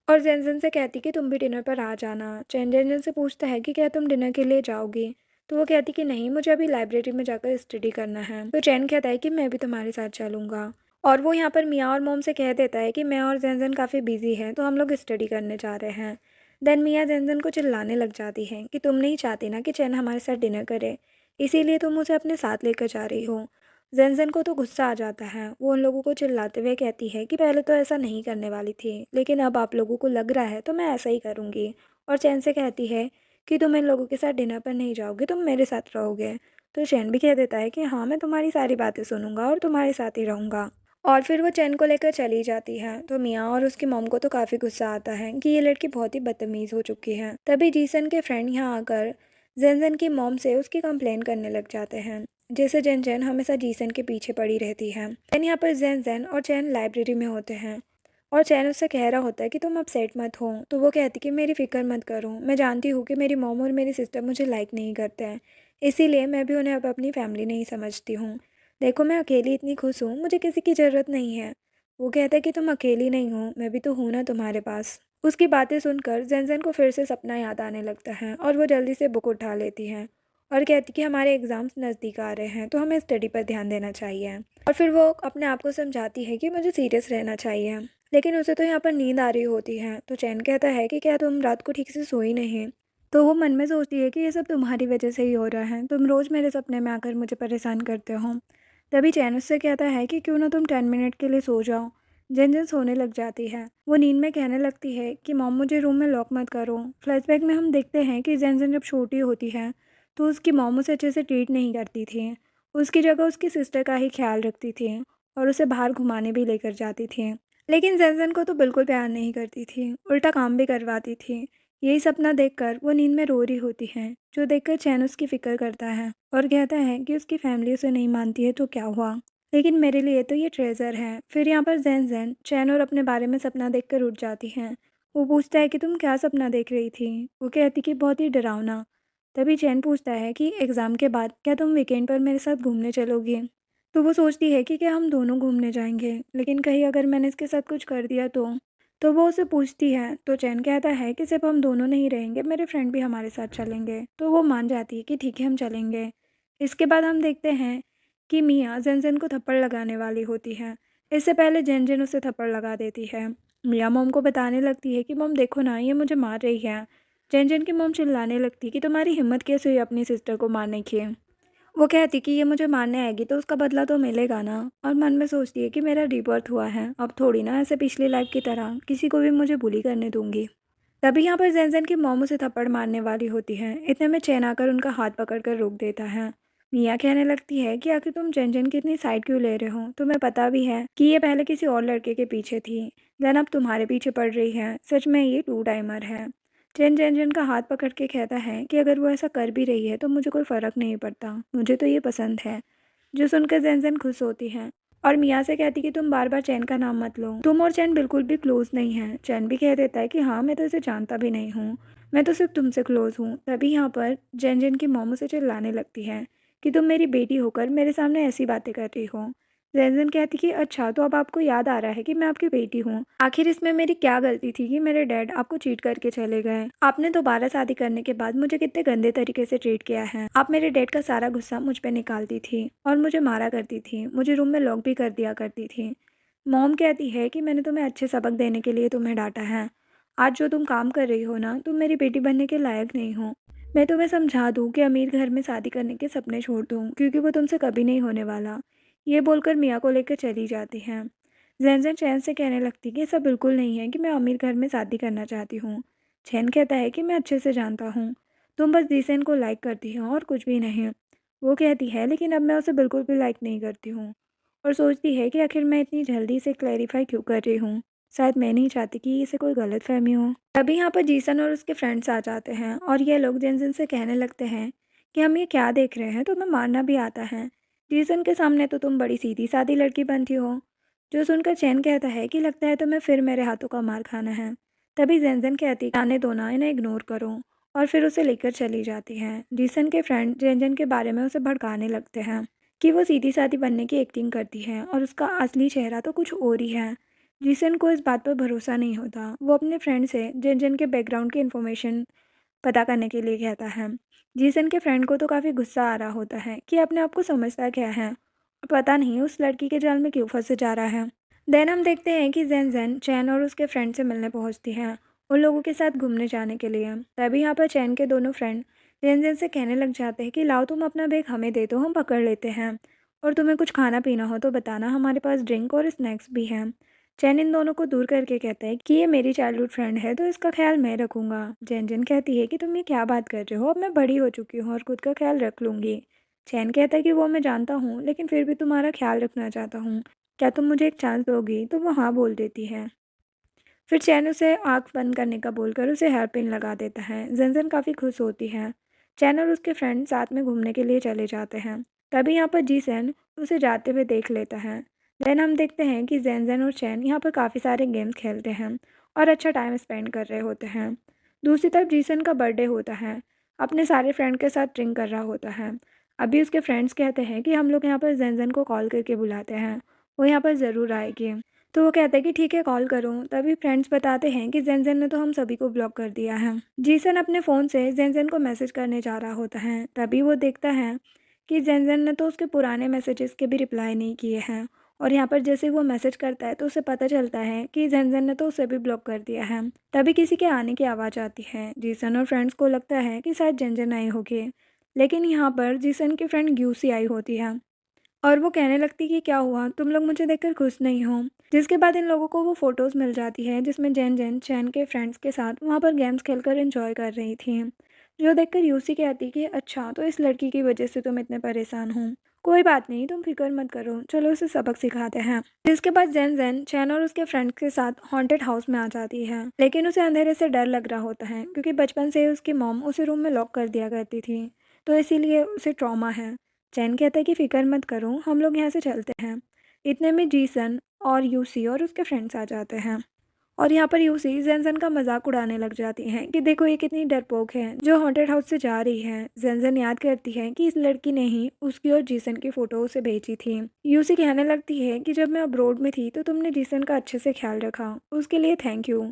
और जेनजेन से कहती कि तुम भी डिनर पर आ जाना। चैन जेनजेन से पूछता है कि क्या तुम डिनर के लिए जाओगी। तो वो कहती कि नहीं, मुझे अभी लाइब्रेरी में जाकर स्टडी करना है। तो चैन कहता है कि मैं भी तुम्हारे साथ चलूँगा। और वो यहाँ पर मिया और मॉम से कह देता है कि मैं और जेनजेन काफ़ी बिजी हैं तो हम लोग स्टडी करने जा रहे हैं। देन मिया जेनजेन को चिल्लाने लग जाती है कि तुम नहीं चाहती ना कि चैन हमारे साथ डिनर करे, इसीलिए तुम उसे अपने साथ लेकर जा रही हो। जेनजेन को तो गुस्सा आ जाता है। वो उन लोगों को चिल्लाते हुए कहती है कि पहले तो ऐसा नहीं करने वाली थी, लेकिन अब आप लोगों को लग रहा है तो मैं ऐसा ही करूँगी। और चैन से कहती है कि तुम इन लोगों के साथ डिनर पर नहीं जाओगे, तुम मेरे साथ रहोगे। तो चैन भी कह देता है कि हाँ, मैं तुम्हारी सारी बातें सुनूंगा और तुम्हारे साथ ही रहूँगा। और फिर वो चैन को लेकर चली जाती है। तो मियाँ और उसकी मॉम को तो काफ़ी गुस्सा आता है कि ये लड़की बहुत ही बदतमीज़ हो चुकी है। तभी जीसन के फ्रेंड यहाँ आकर जेनजेन की मॉम से उसकी कंप्लेन करने लग जाते हैं। जैसे जेन जेन हमेशा जीसन के पीछे पड़ी रहती है। देन यहाँ पर जेन जेन और चैन लाइब्रेरी में होते हैं और चैन उससे कह रहा होता है कि तुम अपसेट मत हो। तो वो कहती कि मेरी फ़िक्र मत करो, मैं जानती हूँ कि मेरी मॉम और मेरी सिस्टर मुझे लाइक नहीं करते हैं, इसीलिए मैं भी उन्हें अब अपनी फैमिली नहीं समझती हूँ। देखो, मैं अकेली इतनी खुश हूँ, मुझे किसी की ज़रूरत नहीं है। वो कहता है कि तुम अकेली नहीं हो, मैं भी तो हूँ ना तुम्हारे पास। उसकी बातें सुनकर जेन जेन को फिर से सपना याद आने लगता है और वो जल्दी से बुक उठा लेती है और कहती कि हमारे एग्ज़ाम्स नज़दीक आ रहे हैं तो हमें स्टडी पर ध्यान देना चाहिए। और फिर वो अपने आप को समझाती है कि मुझे सीरियस रहना चाहिए, लेकिन उसे तो यहाँ पर नींद आ रही होती है। तो चैन कहता है कि क्या तुम रात को ठीक से सोई नहीं। तो वो मन में सोचती है कि ये सब तुम्हारी वजह से ही हो रहा है, तुम रोज़ मेरे सपने में आकर मुझे परेशान करते हो। तभी चैन उससे कहता है कि क्यों ना तुम 10 मिनट के लिए सो जाओ। जन जन सोने लग जाती है। वो नींद में कहने लगती है कि मॉम मुझे रूम में लॉक मत करो। फ्लैशबैक में हम देखते हैं कि जन जन जब छोटी होती है तो उसकी मॉम उसे अच्छे से ट्रीट नहीं करती थी। उसकी जगह उसकी सिस्टर का ही ख्याल रखती थी और उसे बाहर घुमाने भी लेकर जाती थी। लेकिन जन जन को तो बिल्कुल प्यार नहीं करती थी, उल्टा काम भी करवाती थी। यही सपना देखकर वो नींद में रो रही होती है, जो देखकर चैन उसकी फिक्र करता है और कहता है कि उसकी फैमिली उसे नहीं मानती है तो क्या हुआ, लेकिन मेरे लिए तो ये ट्रेजर है। फिर यहाँ पर जैन जैन चैन और अपने बारे में सपना देखकर उठ जाती हैं। वो पूछता है कि तुम क्या सपना देख रही थी। वो कहती कि बहुत ही डरावना। तभी चैन पूछता है कि एग्ज़ाम के बाद क्या तुम वीकेंड पर मेरे साथ घूमने चलोगी। तो वो सोचती है कि क्या हम दोनों घूमने जाएंगे, लेकिन कहीं अगर मैंने इसके साथ कुछ कर दिया तो वो उसे पूछती है। तो चैन कहता है कि सिर्फ हम दोनों नहीं रहेंगे, मेरे फ्रेंड भी हमारे साथ चलेंगे। तो वो मान जाती है कि ठीक है, हम चलेंगे। इसके बाद हम देखते हैं कि मिया जेनजेन को थप्पड़ लगाने वाली होती है। इससे पहले जेनजेन उसे थप्पड़ लगा देती है। मिया मॉम को बताने लगती है कि मॉम देखो ना, ये मुझे मार रही है। जेनजेन की मॉम चिल्लाने लगती है कि तुम्हारी हिम्मत कैसे हुई अपनी सिस्टर को मारने की। वो कहती कि ये मुझे मारने आएगी तो उसका बदला तो मिलेगा ना। और मन में सोचती है कि मेरा रीबर्थ हुआ है, अब थोड़ी ना ऐसे पिछली लाइफ की तरह किसी को भी मुझे बुली करने दूंगी। तभी यहाँ पर जैन जैन की मोम उसे थप्पड़ मारने वाली होती है। इतने में चैन आकर उनका हाथ पकड़कर रोक देता है। मिया कहने लगती है कि आखिर तुम जैन जैन की इतनी साइड क्यों ले रहे हो, तुम्हें पता भी है कि ये पहले किसी और लड़के के पीछे थी, देन अब तुम्हारे पीछे पड़ रही है। सच में ये टू टाइमर है। चैन जेनजेन का हाथ पकड़ के कहता है कि अगर वो ऐसा कर भी रही है तो मुझे कोई फ़र्क नहीं पड़ता, मुझे तो ये पसंद है। जो सुनकर जेनजेन खुश होती है और मिया से कहती कि तुम बार बार चैन का नाम मत लो, तुम और चैन बिल्कुल भी क्लोज नहीं हैं। चैन भी कह देता है कि हाँ, मैं तो इसे जानता भी नहीं हूँ, मैं तो सिर्फ तुमसे क्लोज हूँ। तभी यहाँ पर जेनजेन की मोमो से चिल्लाने लगती है कि तुम मेरी बेटी होकर मेरे सामने ऐसी बातें कर रही हो। जेनजेन कहती कि अच्छा, तो अब आपको याद आ रहा है कि मैं आपकी बेटी हूँ। आखिर इसमें मेरी क्या गलती थी कि मेरे डैड आपको चीट करके चले गए। आपने दोबारा शादी करने के बाद मुझे कितने गंदे तरीके से ट्रीट किया है। आप मेरे डैड का सारा गुस्सा मुझ पे निकालती थी और मुझे मारा करती थी, मुझे रूम में लॉक भी कर दिया करती थी। मॉम कहती है कि मैंने तुम्हें अच्छे सबक देने के लिए तुम्हें डांटा है। आज जो तुम काम कर रही हो ना, तुम मेरी बेटी बनने के लायक नहीं हो। मैं तुम्हें समझा दूँ कि अमीर घर में शादी करने के सपने छोड़ दूँ, क्योंकि वो तुमसे कभी नहीं होने वाला। ये बोलकर मिया को लेकर चली जाती हैं। जैन चैन से कहने लगती कि ऐसा बिल्कुल नहीं है कि मैं अमीर घर में शादी करना चाहती हूँ। चैन कहता है कि मैं अच्छे से जानता हूँ, तुम बस जीसन को लाइक करती हो और कुछ भी नहीं। वो कहती है लेकिन अब मैं उसे बिल्कुल भी लाइक नहीं करती हूँ, और सोचती है कि आखिर मैं इतनी जल्दी से क्लैरिफाई क्यों कर रही हूँ। शायद मैं नहीं चाहती कि इसे कोई गलत फहमी हो। तभी यहाँ पर जीसन और उसके फ्रेंड्स आ जाते हैं और ये लोग जेनजिन से कहने लगते हैं कि हम ये क्या देख रहे हैं, तुम्हें मारना भी आता है। जीसन के सामने तो तुम बड़ी सीधी सादी लड़की बनती हो। जो सुनकर चैन कहता है कि लगता है तुम्हें फिर मेरे हाथों का मार खाना है। तभी जेनजेन कहती आने दो ना, इन्हें इग्नोर करो, और फिर उसे लेकर चली जाती है। जीसन के फ्रेंड जेनजेन के बारे में उसे भड़काने लगते हैं कि वो सीधी सादी बनने की एक्टिंग करती है और उसका असली चेहरा तो कुछ और ही है। जीसन को इस बात पर भरोसा नहीं होता। वो अपने फ्रेंड से जेनजेन के बैकग्राउंड की इन्फॉर्मेशन पता करने के लिए कहता है। जीसन के फ्रेंड को तो काफ़ी गुस्सा आ रहा होता है कि अपने आप को समझता क्या है और पता नहीं उस लड़की के जाल में क्यों फंसे जा रहा है। देन हम देखते हैं कि जेन जेन चैन और उसके फ्रेंड से मिलने पहुंचती हैं, उन लोगों के साथ घूमने जाने के लिए। तभी यहाँ पर चैन के दोनों फ्रेंड जेन जेन से कहने लग जाते हैं कि लाओ तुम अपना बैग हमें दे दो, हम पकड़ लेते हैं, और तुम्हें कुछ खाना पीना हो तो बताना, हमारे पास ड्रिंक और स्नैक्स भी हैं। चैन इन दोनों को दूर करके कहता है कि ये मेरी चाइल्डहुड फ्रेंड है तो इसका ख्याल मैं रखूँगा। जैन जैन कहती है कि तुम ये क्या बात कर रहे हो, अब मैं बड़ी हो चुकी हूँ और खुद का ख्याल रख लूँगी। चैन कहता है कि वो मैं जानता हूँ, लेकिन फिर भी तुम्हारा ख्याल रखना चाहता हूँ, क्या तुम मुझे एक चांस दोगी? तो वो हाँ बोल देती है। फिर चैन उसे आँख बंद करने का बोलकर उसे हेयर पिन लगा देता है। जन काफ़ी खुश होती है। चैन और उसके फ्रेंड साथ में घूमने के लिए चले जाते हैं। तभी यहाँ पर जी सैन उसे जाते हुए देख लेता है। देन हम देखते हैं कि जैन और चैन यहाँ पर काफ़ी सारे गेम्स खेलते हैं और अच्छा टाइम स्पेंड कर रहे होते हैं। दूसरी तरफ जीसन का बर्थडे होता है। अपने सारे फ्रेंड के साथ ड्रिंक कर रहा होता है। अभी उसके फ्रेंड्स कहते हैं कि हम लोग यहाँ पर जैन को कॉल करके बुलाते हैं, वो यहाँ पर ज़रूर आएगी। तो वो कहता है कि ठीक है, कॉल करो। तभी फ्रेंड्स बताते हैं कि जेन ने तो हम सभी को ब्लॉक कर दिया है। जीसन अपने फ़ोन से जेन को मैसेज करने जा रहा होता है। तभी वो देखता है कि जेन ने तो उसके पुराने मैसेजेस के भी रिप्लाई नहीं किए हैं, और यहाँ पर जैसे वो मैसेज करता है तो उसे पता चलता है कि जेन ने तो उसे भी ब्लॉक कर दिया है। तभी किसी के आने की आवाज़ आती है। जीसन और फ्रेंड्स को लगता है कि शायद जेन आई होगी, लेकिन यहाँ पर जीसन की फ्रेंड ग्यूसी आई होती है और वो कहने लगती कि क्या हुआ, तुम लोग मुझे देखकर खुश नहीं हो। जिसके बाद इन लोगों को वो फ़ोटोज़ मिल जाती है जिसमें जैन जैन चैन के फ्रेंड्स के साथ वहाँ पर गेम्स खेलकर एंजॉय कर रही थी। जो देखकर यूसी कहती कि अच्छा, तो इस लड़की की वजह से तुम इतने परेशान हो। कोई बात नहीं, तुम फिक्र मत करो, चलो उसे सबक सिखाते हैं। जिसके बाद जैन जैन चैन और उसके फ्रेंड्स के साथ हॉन्टेड हाउस में आ जाती है, लेकिन उसे अंधेरे से डर लग रहा होता है क्योंकि बचपन से ही उसकी मॉम उसे रूम में लॉक कर दिया करती थी, तो इसीलिए उसे ट्रॉमा है। चैन कहता है कि फ़िक्र मत करो, हम लोग यहाँ से चलते हैं। इतने में जीसन और यूसी और उसके फ्रेंड्स आ जाते हैं, और यहाँ पर यूसी जेनजन का मजाक उड़ाने लग जाती हैं कि देखो ये कितनी डरपोक है जो हॉन्टेड हाउस से जा रही है। जेनजन याद करती है कि इस लड़की ने ही उसकी और जीसन की फ़ोटो उसे भेजी थी। यूसी कहने लगती है कि जब मैं अब्रोड में थी तो तुमने जीसन का अच्छे से ख्याल रखा, उसके लिए थैंक यू।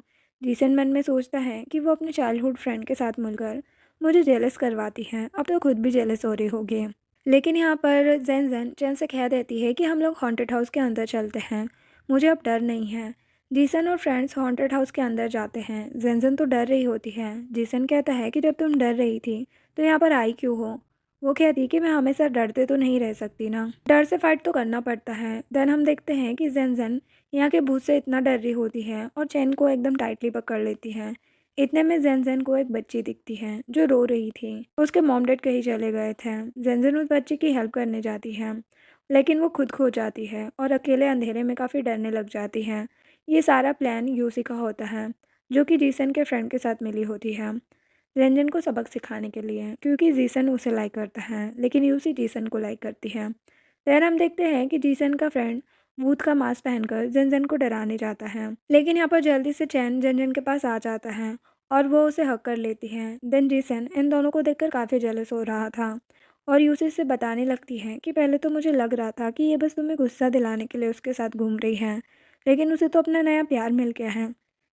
जीसन मन में सोचता है कि वो अपने चाइल्डहुड फ्रेंड के साथ मिलकर मुझे जेलस करवाती है, अब तो खुद भी जेलस हो रही होगी। लेकिन यहाँ पर जैन जैन चैन से कह देती है कि हम लोग हॉन्टेड हाउस के अंदर चलते हैं, मुझे अब डर नहीं है। जीसन और फ्रेंड्स हॉन्टेड हाउस के अंदर जाते हैं। जैन जैन तो डर रही होती है। जीसन कहता है कि जब तुम डर रही थी तो यहाँ पर आई क्यों हो। वो कहती है कि मैं हमेशा डरते तो नहीं रह सकती ना, डर से फाइट तो करना पड़ता है। देन हम देखते हैं कि जैन जैन यहाँ के भूत से इतना डर रही होती है और चैन को एकदम टाइटली पकड़ लेती है। इतने में जेनजेन को एक बच्ची दिखती है जो रो रही थी। उसके मॉम डैड कहीं चले गए थे। जेनजेन उस बच्ची की हेल्प करने जाती है, लेकिन वो खुद खो जाती है और अकेले अंधेरे में काफ़ी डरने लग जाती है। ये सारा प्लान यूसी का होता है। जो कि जीसन के फ्रेंड के साथ मिली होती है जेनजेन को सबक सिखाने के लिए, क्योंकि जीसन उसे लाइक करता है लेकिन यूसी जीसन को लाइक करती है। फिर हम देखते हैं कि जीसन का फ्रेंड भूत का मास्क पहनकर जेनजेन को डराने जाता है, लेकिन यहाँ पर जल्दी से चैन जेनजेन के पास आ जाता है और वो उसे हक कर लेती है। देन जीसन इन दोनों को देखकर काफ़ी जेलस हो रहा था और यूसी से बताने लगती है कि पहले तो मुझे लग रहा था कि ये बस तुम्हें गुस्सा दिलाने के लिए उसके साथ घूम रही है, लेकिन उसे तो अपना नया प्यार मिल गया है।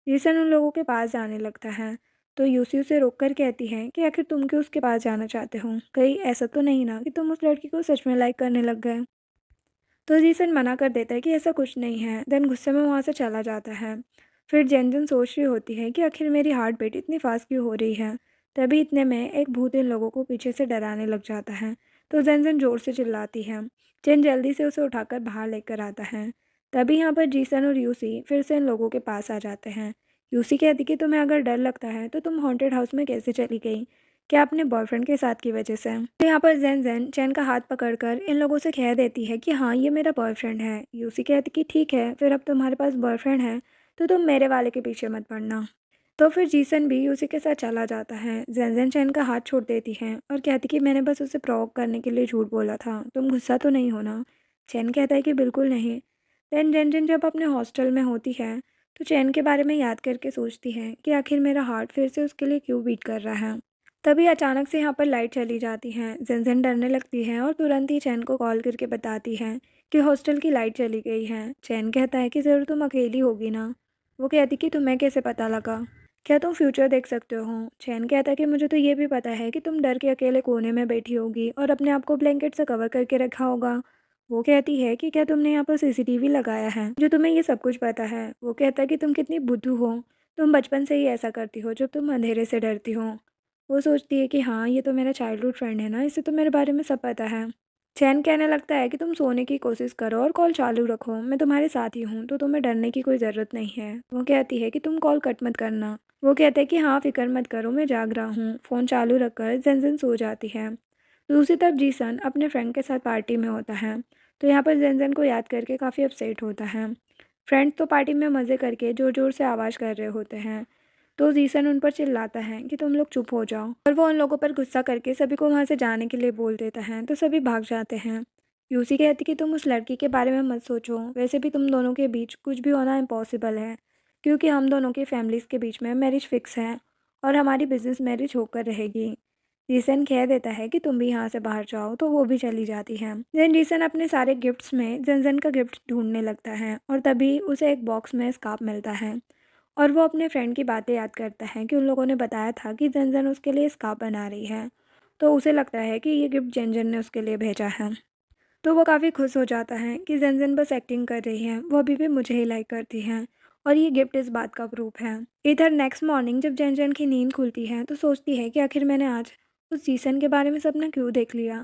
जीसन उन लोगों के पास जाने लगता है तो यूसी उसे रोक कर कहती है कि आखिर तुम क्यों उसके पास जाना चाहते हो, कहीं ऐसा तो नहीं ना कि तुम उस लड़की को सच में लाइक करने लग गए। तो जीसन मना कर देता है कि ऐसा कुछ नहीं है, देन गुस्से में वहाँ से चला जाता है। फिर जेनजन सोच रही होती है कि आखिर मेरी हार्ट बीट इतनी फास्ट क्यों हो रही है। तभी इतने में एक भूत इन लोगों को पीछे से डराने लग जाता है, तो जेनजन ज़ोर से चिल्लाती है। चेन जल्दी से उसे उठाकर बाहर लेकर आता है। तभी यहाँ पर जीसन और यूसी फिर से इन लोगों के पास आ जाते हैं। यूसी कहती कि तुम्हें अगर डर लगता है तो तुम हॉन्टेड हाउस में कैसे चली गई, क्या अपने बॉयफ्रेंड के साथ की वजह से। तो यहाँ पर जेन जेन चैन का हाथ पकड़कर इन लोगों से कह देती है कि हाँ ये मेरा बॉयफ्रेंड है। यूसी कहती कि ठीक है, फिर अब तुम्हारे पास बॉयफ्रेंड है तो तुम मेरे वाले के पीछे मत पड़ना। तो फिर जीसन भी यूसी के साथ चला जाता है। जेन जेन चैन का हाथ छोड़ देती है और कहती कि मैंने बस उसे प्रोवोक करने के लिए झूठ बोला था, तुम गुस्सा तो नहीं होना। चैन कहता है कि बिल्कुल नहीं। देन जेन जेन जब अपने हॉस्टल में होती है तो चैन के बारे में याद करके सोचती है कि आखिर मेरा हार्ट फिर से उसके लिए क्यों बीट कर रहा है। तभी अचानक से यहाँ पर लाइट चली जाती है। जेनजेन डरने लगती है और तुरंत ही चैन को कॉल करके बताती है कि हॉस्टल की लाइट चली गई है। चैन कहता है कि ज़रूर तुम अकेली होगी ना। वो कहती कि तुम्हें कैसे पता लगा, क्या तुम फ्यूचर देख सकते हो। चैन कहता है कि मुझे तो ये भी पता है कि तुम डर के अकेले कोने में बैठी होगी और अपने आप को ब्लैंकेट से कवर करके रखा होगा। वो कहती है कि क्या तुमने यहाँ पर सीसीटीवी लगाया है जो तुम्हें ये सब कुछ पता है। वो कहता है कि तुम कितनी बुद्धू हो, तुम बचपन से ही ऐसा करती हो जब तुम अंधेरे से डरती हो। वो सोचती है कि हाँ ये तो मेरा चाइल्डहुड फ्रेंड है ना, इसे तो मेरे बारे में सब पता है। चैन कहने लगता है कि तुम सोने की कोशिश करो और कॉल चालू रखो, मैं तुम्हारे साथ ही हूँ तो तुम्हें डरने की कोई ज़रूरत नहीं है। वो कहती है कि तुम कॉल कट मत करना। वो कहता है कि हाँ फिक्र मत करो, मैं जाग रहा हूँ। फ़ोन चालू रखकर जेनजेन सो जाती है। दूसरी तरफ जीसन अपने फ्रेंड के साथ पार्टी में होता है, तो यहाँ पर जेनजेन को याद करके काफ़ी अपसेट होता है। फ्रेंड्स तो पार्टी में मज़े करके ज़ोर ज़ोर से आवाज़ कर रहे होते हैं, तो जीसन उन पर चिल्लाता है कि तुम लोग चुप हो जाओ, और वो उन लोगों पर गुस्सा करके सभी को वहाँ से जाने के लिए बोल देता है, तो सभी भाग जाते हैं। यूसी कहती कि तुम उस लड़की के बारे में मत सोचो, वैसे भी तुम दोनों के बीच कुछ भी होना इम्पॉसिबल है, क्योंकि हम दोनों की फैमिलीज़ के बीच में मैरिज फिक्स है और हमारी बिजनेस मैरिज होकर रहेगी। जीसन कह देता है कि तुम भी यहाँ से बाहर जाओ, तो वो भी चली जाती है। देन जीसन अपने सारे गिफ्ट्स में जनजन का गिफ्ट ढूंढने लगता है और तभी उसे एक बॉक्स में स्कार्फ मिलता है और वो अपने फ्रेंड की बातें याद करता है कि उन लोगों ने बताया था कि जनजन उसके लिए स्कार्फ बना रही है, तो उसे लगता है कि ये गिफ्ट जनजन ने उसके लिए भेजा है। तो वो काफ़ी खुश हो जाता है कि जनजन बस एक्टिंग कर रही है, वो अभी भी मुझे ही लाइक करती है और ये गिफ्ट इस बात का प्रूफ है। इधर नेक्स्ट मॉर्निंग जब जनजन की नींद खुलती है तो सोचती है कि आखिर मैंने आज उस जीसन के बारे में सपना क्यों देख लिया।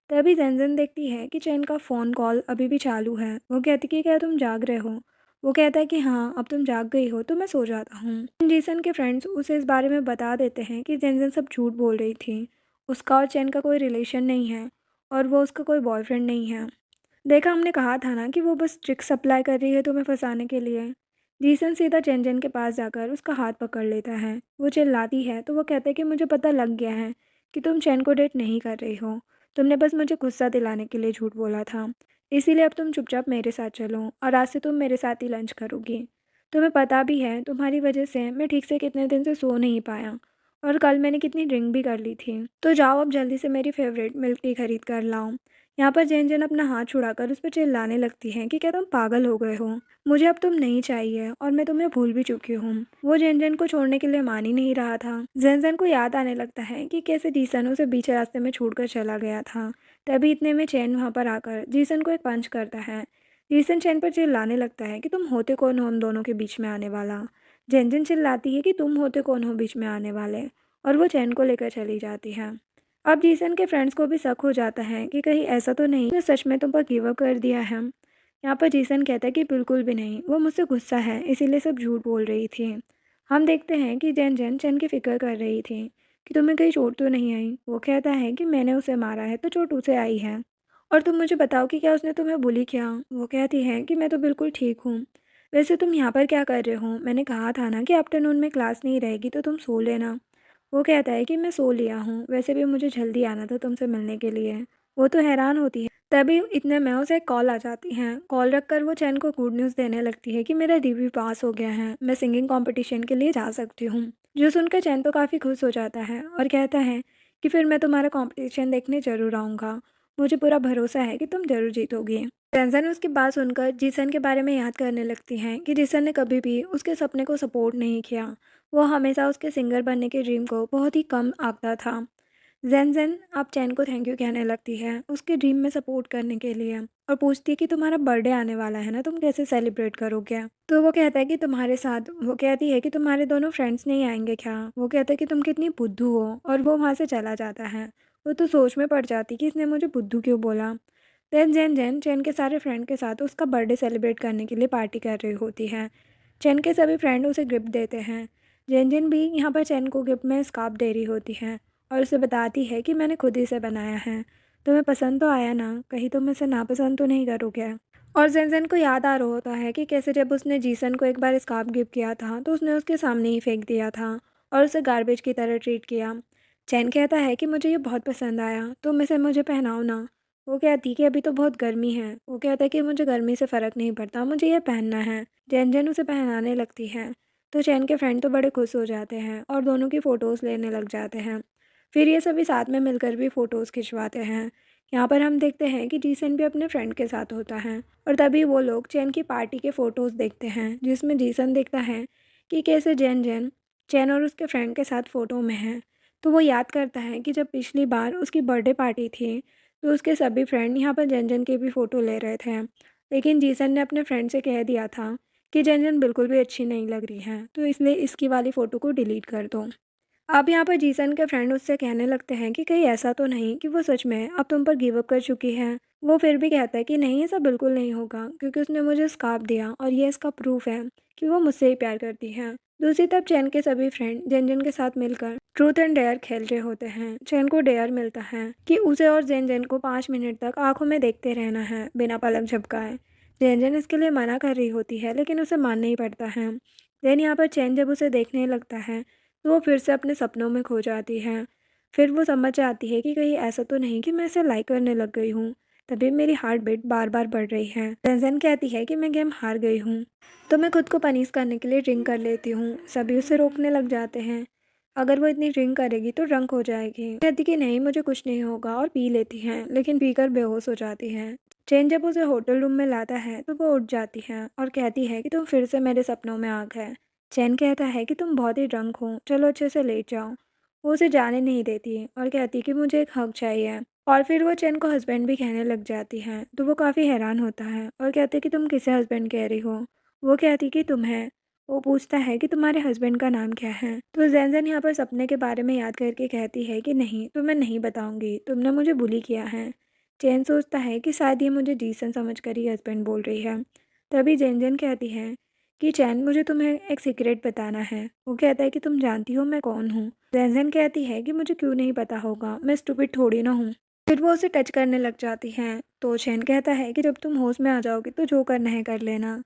तभी जनजन देखती है कि चैन का फ़ोन कॉल अभी भी चालू है। वो कहती कि क्या तुम जाग रहे हो। वो कहता है कि हाँ अब तुम जाग गई हो तो मैं सो जाता हूँ। जीसन के फ्रेंड्स उसे इस बारे में बता देते हैं कि जनजन सब झूठ बोल रही थी, उसका और चैन का कोई रिलेशन नहीं है और वो उसका कोई बॉयफ्रेंड नहीं है। देखा, हमने कहा था ना कि वो बस ट्रिक्स अप्लाई कर रही है तुम्हें फंसाने के लिए। जीसन सीधा चैन के पास जाकर उसका हाथ पकड़ लेता है। वो चिल्लाती है तो वो कहता है कि मुझे पता लग गया है कि तुम चैन को डेट नहीं कर रही हो, तुमने बस मुझे गुस्सा दिलाने के लिए झूठ बोला था। इसीलिए अब तुम चुपचाप मेरे साथ चलो और आज से तुम मेरे साथ ही लंच करोगी। तुम्हें पता भी है तुम्हारी वजह से मैं ठीक से कितने दिन से सो नहीं पाया और कल मैंने कितनी ड्रिंक भी कर ली थी। तो जाओ अब जल्दी से मेरी फेवरेट मिल्क टी खरीद कर लाओ। यहाँ पर जैन जैन अपना हाथ छुड़ाकर उस पर चिल्लाने लगती है कि क्या तुम पागल हो गए हो, मुझे अब तुम नहीं चाहिए और मैं तुम्हें भूल भी चुकी हूँ। वो जैन जैन को छोड़ने के लिए मान ही नहीं रहा था। जैन जैन को याद आने लगता है कि कैसे जीसन उसे बीच रास्ते में छोड़कर चला गया था। तभी इतने में चैन वहाँ पर आकर जीसन को एक पंच करता है। जीसन चैन पर चिल्लाने लगता है कि तुम होते कौन हो हम दोनों के बीच में आने वाला। जैन जैन चिल्लाती है कि तुम होते कौन हो बीच में आने वाले, और वो चैन को लेकर चली जाती है। अब जीसन के फ्रेंड्स को भी शक हो जाता है कि कहीं ऐसा तो नहीं उसने सच में तुम पर गिव अप कर दिया है। यहाँ पर जीसन कहता है कि बिल्कुल भी नहीं, वो मुझसे गुस्सा है इसीलिए सब झूठ बोल रही थी। हम देखते हैं कि जैन जैन चैन की फिक्र कर रही थी कि तुम्हें कहीं चोट तो नहीं आई। वो कहता है कि मैंने उसे मारा है तो चोट उसे आई है, और तुम मुझे बताओ कि क्या उसने तुम्हें बुली किया। वो कहती है कि मैं तो बिल्कुल ठीक हूँ। वैसे तुम यहाँ पर क्या कर रहे हो? मैंने कहा था ना कि आफ्टरनून में क्लास नहीं रहेगी तो तुम सो लेना। वो कहता है कि मैं सो लिया हूँ, वैसे भी मुझे जल्दी आना था तुमसे मिलने के लिए। वो तो हैरान होती है। तभी इतने में उसे एक कॉल आ जाती है। कॉल रखकर वो चैन को गुड न्यूज़ देने लगती है कि मेरा रिव्यू पास हो गया है, मैं सिंगिंग कंपटीशन के लिए जा सकती हूँ। जो सुनकर चैन तो काफ़ी खुश हो जाता है और कहता है कि फिर मैं तुम्हारा कंपटीशन देखने ज़रूर आऊँगा। मुझे पूरा भरोसा है कि तुम ज़रूर जीतोगी। जैनसन उसकी बात सुनकर जीसन के बारे में याद करने लगती हैं कि जीसन ने कभी भी उसके सपने को सपोर्ट नहीं किया। वो हमेशा उसके सिंगर बनने के ड्रीम को बहुत ही कम आंकता था। जैनसन अब चैन को थैंक यू कहने लगती है उसके ड्रीम में सपोर्ट करने के लिए और पूछती है कि तुम्हारा बर्थडे आने वाला है ना, तुम कैसे सेलिब्रेट करोगे? तो वो कहता है कि तुम्हारे साथ। वो कहती है कि तुम्हारे दोनों फ्रेंड्स नहीं आएंगे क्या? वो कहता है कि तुम कितनी बुद्धू हो और वो वहाँ से चला जाता है। वो तो सोच में पड़ जाती कि इसने मुझे बुद्धू क्यों बोला। देन जैन जैन चैन के सारे फ्रेंड के साथ उसका बर्थडे सेलिब्रेट करने के लिए पार्टी कर रही होती है। चैन के सभी फ्रेंड उसे गिफ्ट देते हैं। जैन जैन भी यहाँ पर चैन को गिफ्ट में स्कार्फ दे रही होती है और उसे बताती है कि मैंने खुद ही इसे बनाया है। तुम्हें पसंद तो आया ना? कहीं तुम इसे नापसंद तो नहीं करोगे? और जैन जैन को याद आ रहा होता है कि कैसे जब उसने जीसन को एक बार स्कार्फ गिफ्ट किया था तो उसने उसके सामने ही फेंक दिया था और उसे गार्बेज की तरह ट्रीट किया। चैन कहता है कि मुझे ये बहुत पसंद आया, तुम इसे मुझे पहनाओ ना। वो कहती कि अभी तो बहुत गर्मी है। वो कहता है कि मुझे गर्मी से फ़र्क नहीं पड़ता, मुझे ये पहनना है। जैन जैन उसे पहनाने लगती है तो चैन के फ्रेंड तो बड़े खुश हो जाते हैं और दोनों की फ़ोटोज़ लेने लग जाते हैं। फिर ये सभी साथ में मिलकर भी फ़ोटोज़ खिंचवाते हैं। यहाँ पर हम देखते हैं कि जीसन भी अपने फ्रेंड के साथ होता है और तभी वो लोग चैन की पार्टी के फ़ोटोज़ देखते हैं जिसमें जीसन देखता है कि कैसे जैन जैन चैन और उसके फ्रेंड के साथ फ़ोटो में है। तो वो याद करता है कि जब पिछली बार उसकी बर्थडे पार्टी थी तो उसके सभी फ्रेंड यहाँ पर जन जन की भी फ़ोटो ले रहे थे, लेकिन जीसन ने अपने फ्रेंड से कह दिया था कि जन जन बिल्कुल भी अच्छी नहीं लग रही है, तो इसलिए इसकी वाली फ़ोटो को डिलीट कर दो। अब यहाँ पर जीसन के फ्रेंड उससे कहने लगते हैं कि कहीं ऐसा तो नहीं कि वो सच में अब तुम पर गिव अप कर चुकी है। वो फिर भी कहता है कि नहीं, ऐसा बिल्कुल नहीं होगा क्योंकि उसने मुझे स्कार्फ दिया और ये इसका प्रूफ है कि वो मुझसे ही प्यार करती है। दूसरी तरफ चैन के सभी फ्रेंड जेन जेन के साथ मिलकर ट्रूथ एंड डेयर खेल रहे होते हैं। चैन को डेयर मिलता है कि उसे और जेन जेन को 5 मिनट तक आंखों में देखते रहना है बिना पलक झपकाए। जेन जेन इसके लिए मना कर रही होती है लेकिन उसे मानना ही पड़ता है। देन यहाँ पर चैन जब उसे देखने लगता है तो वो फिर से अपने सपनों में खो जाती है। फिर वो समझ जाती है कि कहीं ऐसा तो नहीं कि मैं इसे लाइक करने लग गई हूँ। तभी मेरी हार्ट बीट बार बार बढ़ रही है। जैन कहती है कि मैं गेम हार गई हूँ तो मैं खुद को पनिश करने के लिए ड्रिंक कर लेती हूँ। सभी उसे रोकने लग जाते हैं। अगर वो इतनी ड्रिंक करेगी तो ड्रंक हो जाएगी। कहती कि नहीं, मुझे कुछ नहीं होगा और पी लेती हैं, लेकिन पीकर बेहोश हो जाती है। चेन जब उसे होटल रूम में लाता है तो वो उठ जाती है और कहती है कि तुम फिर से मेरे सपनों में आ गए। चैन कहता है कि तुम बहुत ही ड्रंक हो, चलो अच्छे से लेट जाओ। वो उसे जाने नहीं देती और कहती कि मुझे एक हक चाहिए। और फिर वो चैन को हस्बैंड भी कहने लग जाती है तो वो काफ़ी हैरान होता है और कहते कि तुम किसे हस्बैंड कह रही हो? वो कहती कि तुम्हें। वो पूछता है कि तुम्हारे हस्बैंड का नाम क्या है? तो जैन यहाँ पर सपने के बारे में याद करके कहती है कि नहीं, तो मैं नहीं बताऊंगी, तुमने मुझे बुली किया है। चैन सोचता है कि शायद ये मुझे जीसन समझ कर ही हस्बैंड बोल रही है। तभी जैन कहती है कि चैन, मुझे तुम्हें एक सीक्रेट बताना है। वो कहता है कि तुम जानती हो मैं कौन हूँ? जैन कहती है कि मुझे क्यों नहीं पता होगा, मैं स्टूपिड थोड़ी ना हूँ। फिर वो उसे टच करने लग जाती हैं तो चैन कहता है कि जब तुम होश में आ जाओगे तो जो करना है कर लेना।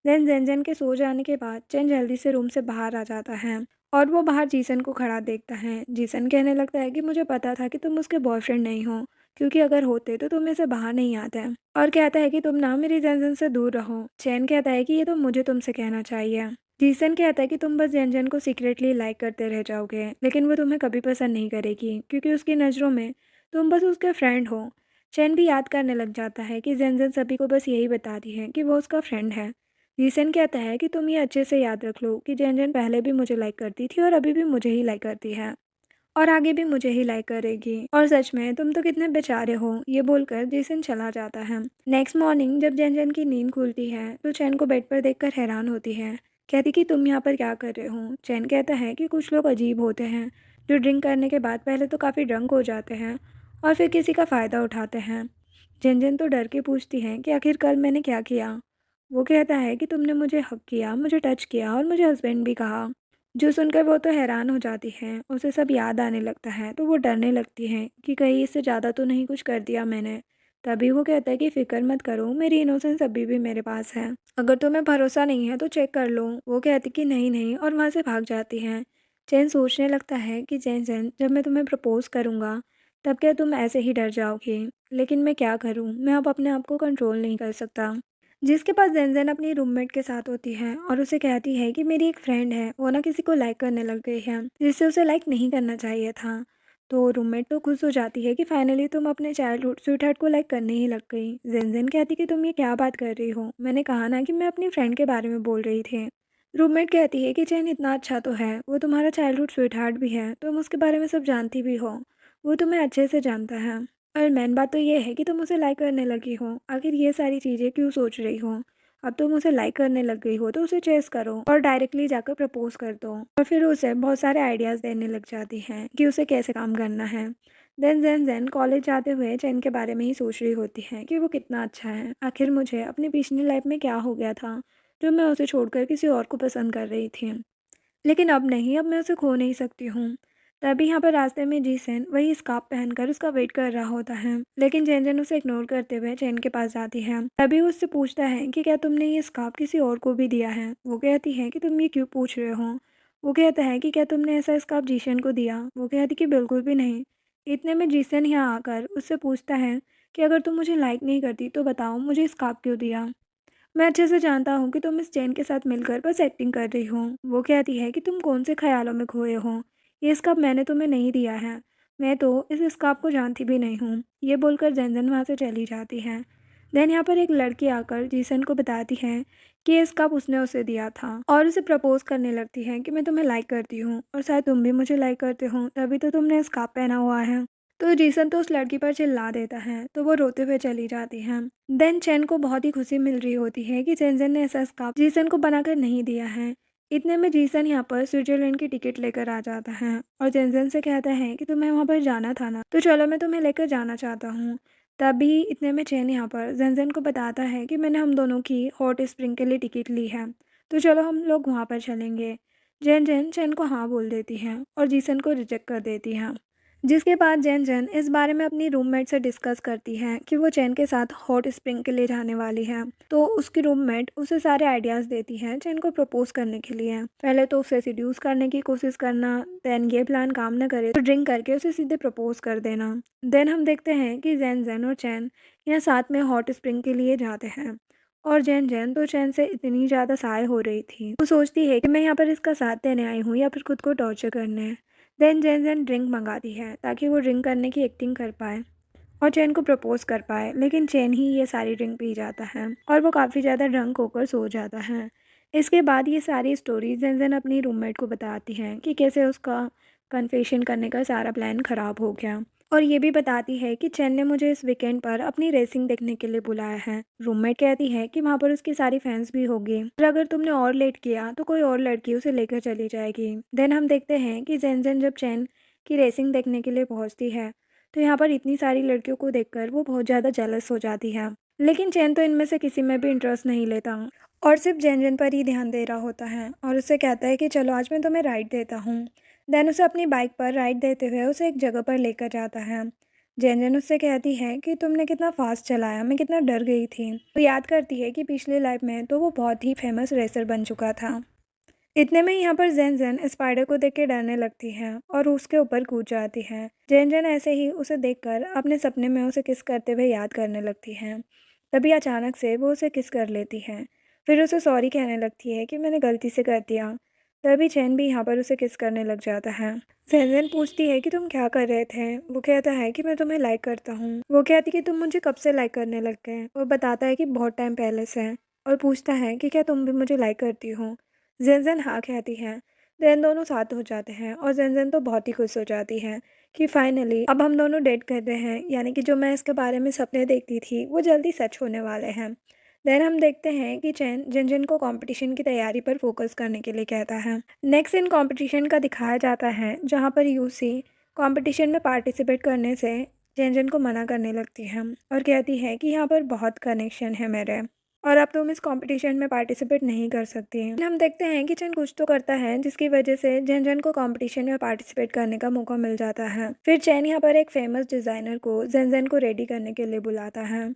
देन जैन के सो जाने के बाद चैन जल्दी से रूम से बाहर आ जाता है और वो बाहर जीसन को खड़ा देखता है। जीसन कहने लगता है कि मुझे पता था कि तुम उसके बॉयफ्रेंड नहीं हो, क्योंकि अगर होते तो तुम इसे बाहर नहीं आते। और कहता है कि तुम ना मेरी जैन से दूर रहो। चैन कहता है कि ये तो मुझे तुमसे कहना चाहिए। जीसन कहता है कि तुम बस जैन को सीक्रेटली लाइक करते रह जाओगे, लेकिन वो तुम्हें कभी पसंद नहीं करेगी क्योंकि उसकी नज़रों में तुम बस उसके फ्रेंड हो। चैन भी याद करने लग जाता है कि जैन सभी को बस यही बताती है कि वो उसका फ्रेंड है। जीसन कहता है कि तुम ये अच्छे से याद रख लो कि जैन पहले भी मुझे लाइक करती थी और अभी भी मुझे ही लाइक करती है और आगे भी मुझे ही लाइक करेगी। और सच में तुम तो कितने बेचारे हो। ये बोलकर जेसन चला जाता है। नेक्स्ट मॉर्निंग जब जैन की नींद खुलती है तो चैन को बेड पर देखकर हैरान होती है। कहती कि तुम यहाँ पर क्या कर रहे हो? चैन कहता है कि कुछ लोग अजीब होते हैं जो ड्रिंक करने के बाद पहले तो काफ़ी ड्रंक हो जाते हैं और फिर किसी का फ़ायदा उठाते हैं। जैन तो डर के पूछती है कि आखिर कल मैंने क्या किया? वो कहता है कि तुमने मुझे हक किया, मुझे टच किया और मुझे हस्बैंड भी कहा। जो सुनकर वो तो हैरान हो जाती है, उसे सब याद आने लगता है तो वो डरने लगती है कि कहीं इससे ज़्यादा तो नहीं कुछ कर दिया मैंने। तभी वो कहता है कि फ़िक्र मत करो, मेरी इनोसेंस अभी भी मेरे पास है। अगर तुम्हें भरोसा नहीं है तो चेक कर लो। वो कहती कि नहीं नहीं, और वहाँ से भाग जाती हैं। चैन सोचने लगता है कि चैन चैन, जब मैं तुम्हें प्रपोज़ करूँगा तब क्या तुम ऐसे ही डर जाओगी? लेकिन मैं क्या करूँ? मैं अब अपने आप को कंट्रोल नहीं कर सकता। जिसके पास ज़ेन अपनी रूममेट के साथ होती है और उसे कहती है कि मेरी एक फ्रेंड है, वो ना किसी को लाइक करने लग गई है, जिससे उसे लाइक नहीं करना चाहिए था। तो रूममेट तो खुश हो जाती है कि फाइनली तुम अपने चाइल्डहुड स्वीटहार्ट को लाइक करने ही लग गई। ज़ेन कहती कि तुम ये क्या बात कर रही हो? मैंने कहा ना कि मैं अपनी फ्रेंड के बारे में बोल रही थी। रूममेट कहती है कि चैन इतना अच्छा तो है, वो तुम्हारा चाइल्डहुड स्वीटहार्ट भी है, तुम उसके बारे में सब जानती भी हो, वो तुम्हें अच्छे से जानता है। और मेन बात तो ये है कि तुम उसे लाइक करने लगी हो। आखिर ये सारी चीज़ें क्यों सोच रही हो? अब तुम उसे लाइक करने लग गई हो तो उसे चेस करो और डायरेक्टली जाकर प्रपोज कर दो। और फिर उसे बहुत सारे आइडियाज़ देने लग जाती हैं कि उसे कैसे काम करना है। देन जेन जेन कॉलेज जाते हुए चैन के बारे में ही सोच रही होती है कि वो कितना अच्छा है। आखिर मुझे अपनी पिछली लाइफ में क्या हो गया था जो मैं उसे छोड़कर किसी और को पसंद कर रही थी। लेकिन अब नहीं, अब मैं उसे खो नहीं सकती हूँ। तभी यहाँ पर रास्ते में जीसन वही स्कार्फ पहनकर उसका वेट कर रहा होता है, लेकिन जेनजन उसे इग्नोर करते हुए चैन के पास जाती है। तभी वो उससे पूछता है कि क्या तुमने ये स्कार्फ किसी और को भी दिया है? वो कहती है कि तुम ये क्यों पूछ रहे हो? वो कहता है कि क्या तुमने ऐसा स्कार्फ जीशन को दिया? वो कहती कि बिल्कुल भी नहीं। इतने में जीसन यहाँ आकर उससे पूछता है कि अगर तुम मुझे लाइक नहीं करती तो बताओ मुझे स्कार्फ क्यों दिया? मैं अच्छे से जानता हूँ कि तुम इस चैन के साथ मिलकर बस एक्टिंग कर रही हो। वो कहती है कि तुम कौन से ख्यालों में खोए हो, ये स्कार्फ मैंने तुम्हें नहीं दिया है, मैं तो इस स्कार्फ को जानती भी नहीं हूँ। ये बोलकर जनजन वहाँ से चली जाती है। देन यहाँ पर एक लड़की आकर जीसन को बताती है कि ये स्कार्फ उसने उसे दिया था और उसे प्रपोज करने लगती है कि मैं तुम्हें लाइक करती हूँ और शायद तुम भी मुझे लाइक करते हो, तभी तो तुमने स्कार्फ पहना हुआ है। तो जीसन तो उस लड़की पर चिल्ला देता है, तो वो रोते हुए चली जाती है। देन चैन को बहुत ही खुशी मिल रही होती है कि चैनजन ने ऐसा स्कार्फ जीसन को बनाकर नहीं दिया है। इतने में जीसन यहाँ पर स्विट्जरलैंड की टिकट लेकर आ जाता है और चैनजन से कहता है कि तुम्हें वहाँ पर जाना था ना, तो चलो मैं तुम्हें लेकर जाना चाहता हूँ। तभी इतने में चैन यहाँ पर जेनजन को बताता है कि मैंने हम दोनों की हॉट स्प्रिंग के लिए टिकट ली है, तो चलो हम लोग वहाँ पर चलेंगे। जैन जैन चैन को हाँ बोल देती है और जीसन को रिजेक्ट कर देती है। जिसके बाद जैन जैन इस बारे में अपनी रूममेट से डिस्कस करती है कि वो चैन के साथ हॉट स्प्रिंग के लिए जाने वाली है। तो उसकी रूममेट उसे सारे आइडियाज़ देती है चैन को प्रपोज करने के लिए। पहले तो उसे सिड्यूस करने की कोशिश करना, देन ये प्लान काम न करे तो ड्रिंक करके उसे सीधे प्रपोज कर देना। देन हम देखते हैं कि जैन जैन और चैन यहाँ साथ में हॉट स्प्रिंग के लिए जाते हैं। और जैन जैन तो चैन से इतनी ज़्यादा सहाय हो रही थी, वो सोचती है कि मैं यहाँ पर इसका साथ देने आई हूँ या फिर खुद को टॉर्चर करने। देन जैन जैन ड्रिंक मंगाती है ताकि वो ड्रिंक करने की एक्टिंग कर पाए और चैन को प्रपोज कर पाए, लेकिन चैन ही ये सारी ड्रिंक पी जाता है और वो काफ़ी ज़्यादा ड्रंक होकर सो जाता है। इसके बाद ये सारी स्टोरी जैन जैन अपनी रूममेट को बताती है कि कैसे उसका कन्फेशन करने का सारा प्लान ख़राब हो गया। और ये भी बताती है कि चैन ने मुझे इस वीकेंड पर अपनी रेसिंग देखने के लिए बुलाया है। रूममेट कहती है कि वहाँ पर उसकी सारी फैंस भी होगी और अगर तुमने और लेट किया तो कोई और लड़की उसे लेकर चली जाएगी। देन हम देखते हैं कि जैन जैन जब चैन की रेसिंग देखने के लिए पहुँचती है तो यहाँ पर इतनी सारी लड़कियों को देखकर वो बहुत ज़्यादा जेलस हो जाती है, लेकिन चैन तो इनमें से किसी में भी इंटरेस्ट नहीं लेता और सिर्फ जैन जैन पर ही ध्यान दे रहा होता है और उससे कहता है कि चलो आज मैं तुम्हें राइड देता हूँ। देन उसे अपनी बाइक पर राइड देते हुए उसे एक जगह पर लेकर जाता है। जैन जैन उससे कहती है कि तुमने कितना फास्ट चलाया, मैं कितना डर गई थी। वो याद करती है कि पिछली लाइफ में तो वो बहुत ही फेमस रेसर बन चुका था। इतने में यहाँ पर जैन जैन स्पाइडर को देख के डरने लगती है और उसके ऊपर कूद जाती है। जैन जैन ऐसे ही उसे देखकर अपने सपने में उसे किस करते हुए याद करने लगती है। तभी अचानक से वो उसे किस कर लेती है, फिर उसे सॉरी कहने लगती है कि मैंने गलती से कर दिया। तभी चैन भी यहाँ पर उसे किस करने लग जाता है। जैन जैन पूछती है कि तुम क्या कर रहे थे? वो कहता है कि मैं तुम्हें लाइक करता हूँ। वो कहती कि तुम मुझे कब से लाइक करने लग गए? वो बताता है कि बहुत टाइम पहले से और पूछता है कि क्या तुम भी मुझे लाइक करती हो? ज़ेन हाँ कहती है। देन दोनों साथ हो जाते हैं और ज़ेन तो बहुत ही खुश हो जाती है कि फाइनली अब हम दोनों डेट कर रहे हैं, यानी कि जो मैं इसके बारे में सपने देखती थी वो जल्दी सच होने वाले हैं। देन हम देखते हैं कि चैन जिन जिन को कंपटीशन की तैयारी पर फोकस करने के लिए कहता है। नेक्स्ट इन कंपटीशन का दिखाया जाता है जहाँ पर यूसी कंपटीशन में पार्टिसिपेट करने से जिन जिन को मना करने लगती है और कहती है कि यहाँ पर बहुत कनेक्शन है मेरे। और अब तुम इस कंपटीशन में पार्टिसिपेट नहीं कर सकती हैं। हम देखते हैं कि चेन कुछ तो करता है जिसकी वजह से जेन जेन को कंपटीशन में पार्टिसिपेट करने का मौका मिल जाता है। फिर चेन यहाँ पर एक फेमस डिज़ाइनर को जेन जेन को रेडी करने के लिए बुलाता है।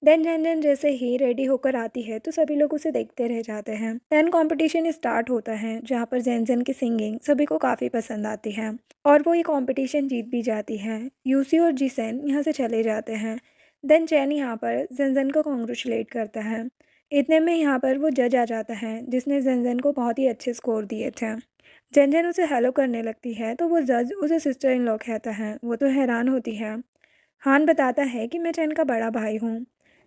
देन जेन जेन जैसे ही रेडी होकर आती है तो सभी लोग उसे देखते रह जाते हैं। देन कंपटीशन स्टार्ट होता है जहाँ पर जेन जेन की सिंगिंग सभी को काफ़ी पसंद आती है और वो ये कंपटीशन जीत भी जाती है। यूसी और जीसेन यहाँ से चले जाते हैं। देन चैन यहाँ पर जेनजेन को कॉन्ग्रेचुलेट करता है। इतने में यहाँ पर वो जज आ जाता है जिसने जेनजेन को बहुत ही अच्छे स्कोर दिए थे। जेनजेन उसे हेलो करने लगती है तो वो जज उसे सिस्टर इन लॉ कहता है। वो तो हैरान होती है। हान बताता है कि मैं चैन का बड़ा भाई हूँ।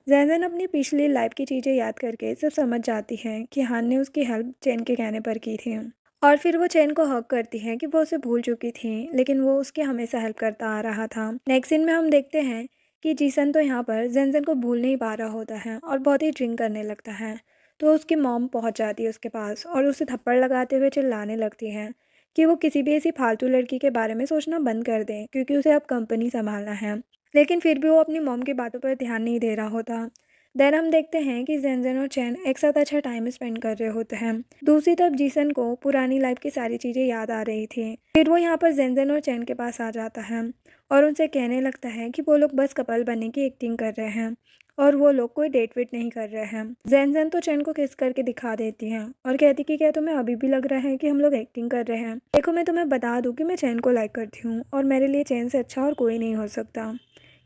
जेनजेन अपनी पिछली लाइफ की चीज़ें याद करके सब समझ जाती है कि हान ने उसकी हेल्प चैन के कहने पर की थी। और फिर वो चैन को हक करती है कि वो उसे भूल चुकी थी लेकिन वो उसकी हमेशा हेल्प करता आ रहा था। नेक्स्ट सीन में हम देखते हैं कि जीसन तो यहाँ पर जेनजेन को भूल नहीं पा रहा होता है और बहुत ही ड्रिंक करने लगता है। तो उसकी मॉम पहुँच जाती है उसके पास और उसे थप्पड़ लगाते हुए चिल्लाने लगती है कि वो किसी भी ऐसी फालतू लड़की के बारे में सोचना बंद कर दें क्योंकि उसे अब कंपनी संभालना है। लेकिन फिर भी वो अपनी मॉम की बातों पर ध्यान नहीं दे रहा होता। देन हम देखते हैं कि जेनजेन और चैन एक साथ अच्छा टाइम स्पेंड कर रहे होते हैं। दूसरी तरफ जीसन को पुरानी लाइफ की सारी चीज़ें याद आ रही थी। फिर वो यहाँ पर जेनजेन और चैन के पास आ जाता है और उनसे कहने लगता है कि वो लोग बस कपल बनने की एक्टिंग कर रहे हैं और वो लोग कोई डेट वेट नहीं कर रहे हैं। जेनजेन तो चैन को किस करके दिखा देती हैं और कहती कि क्या तुम्हें अभी भी लग रहा है कि हम लोग एक्टिंग कर रहे हैं। देखो मैं तुम्हें बता दूँ कि मैं चैन को लाइक करती हूँ और मेरे लिए चैन से अच्छा और कोई नहीं हो सकता।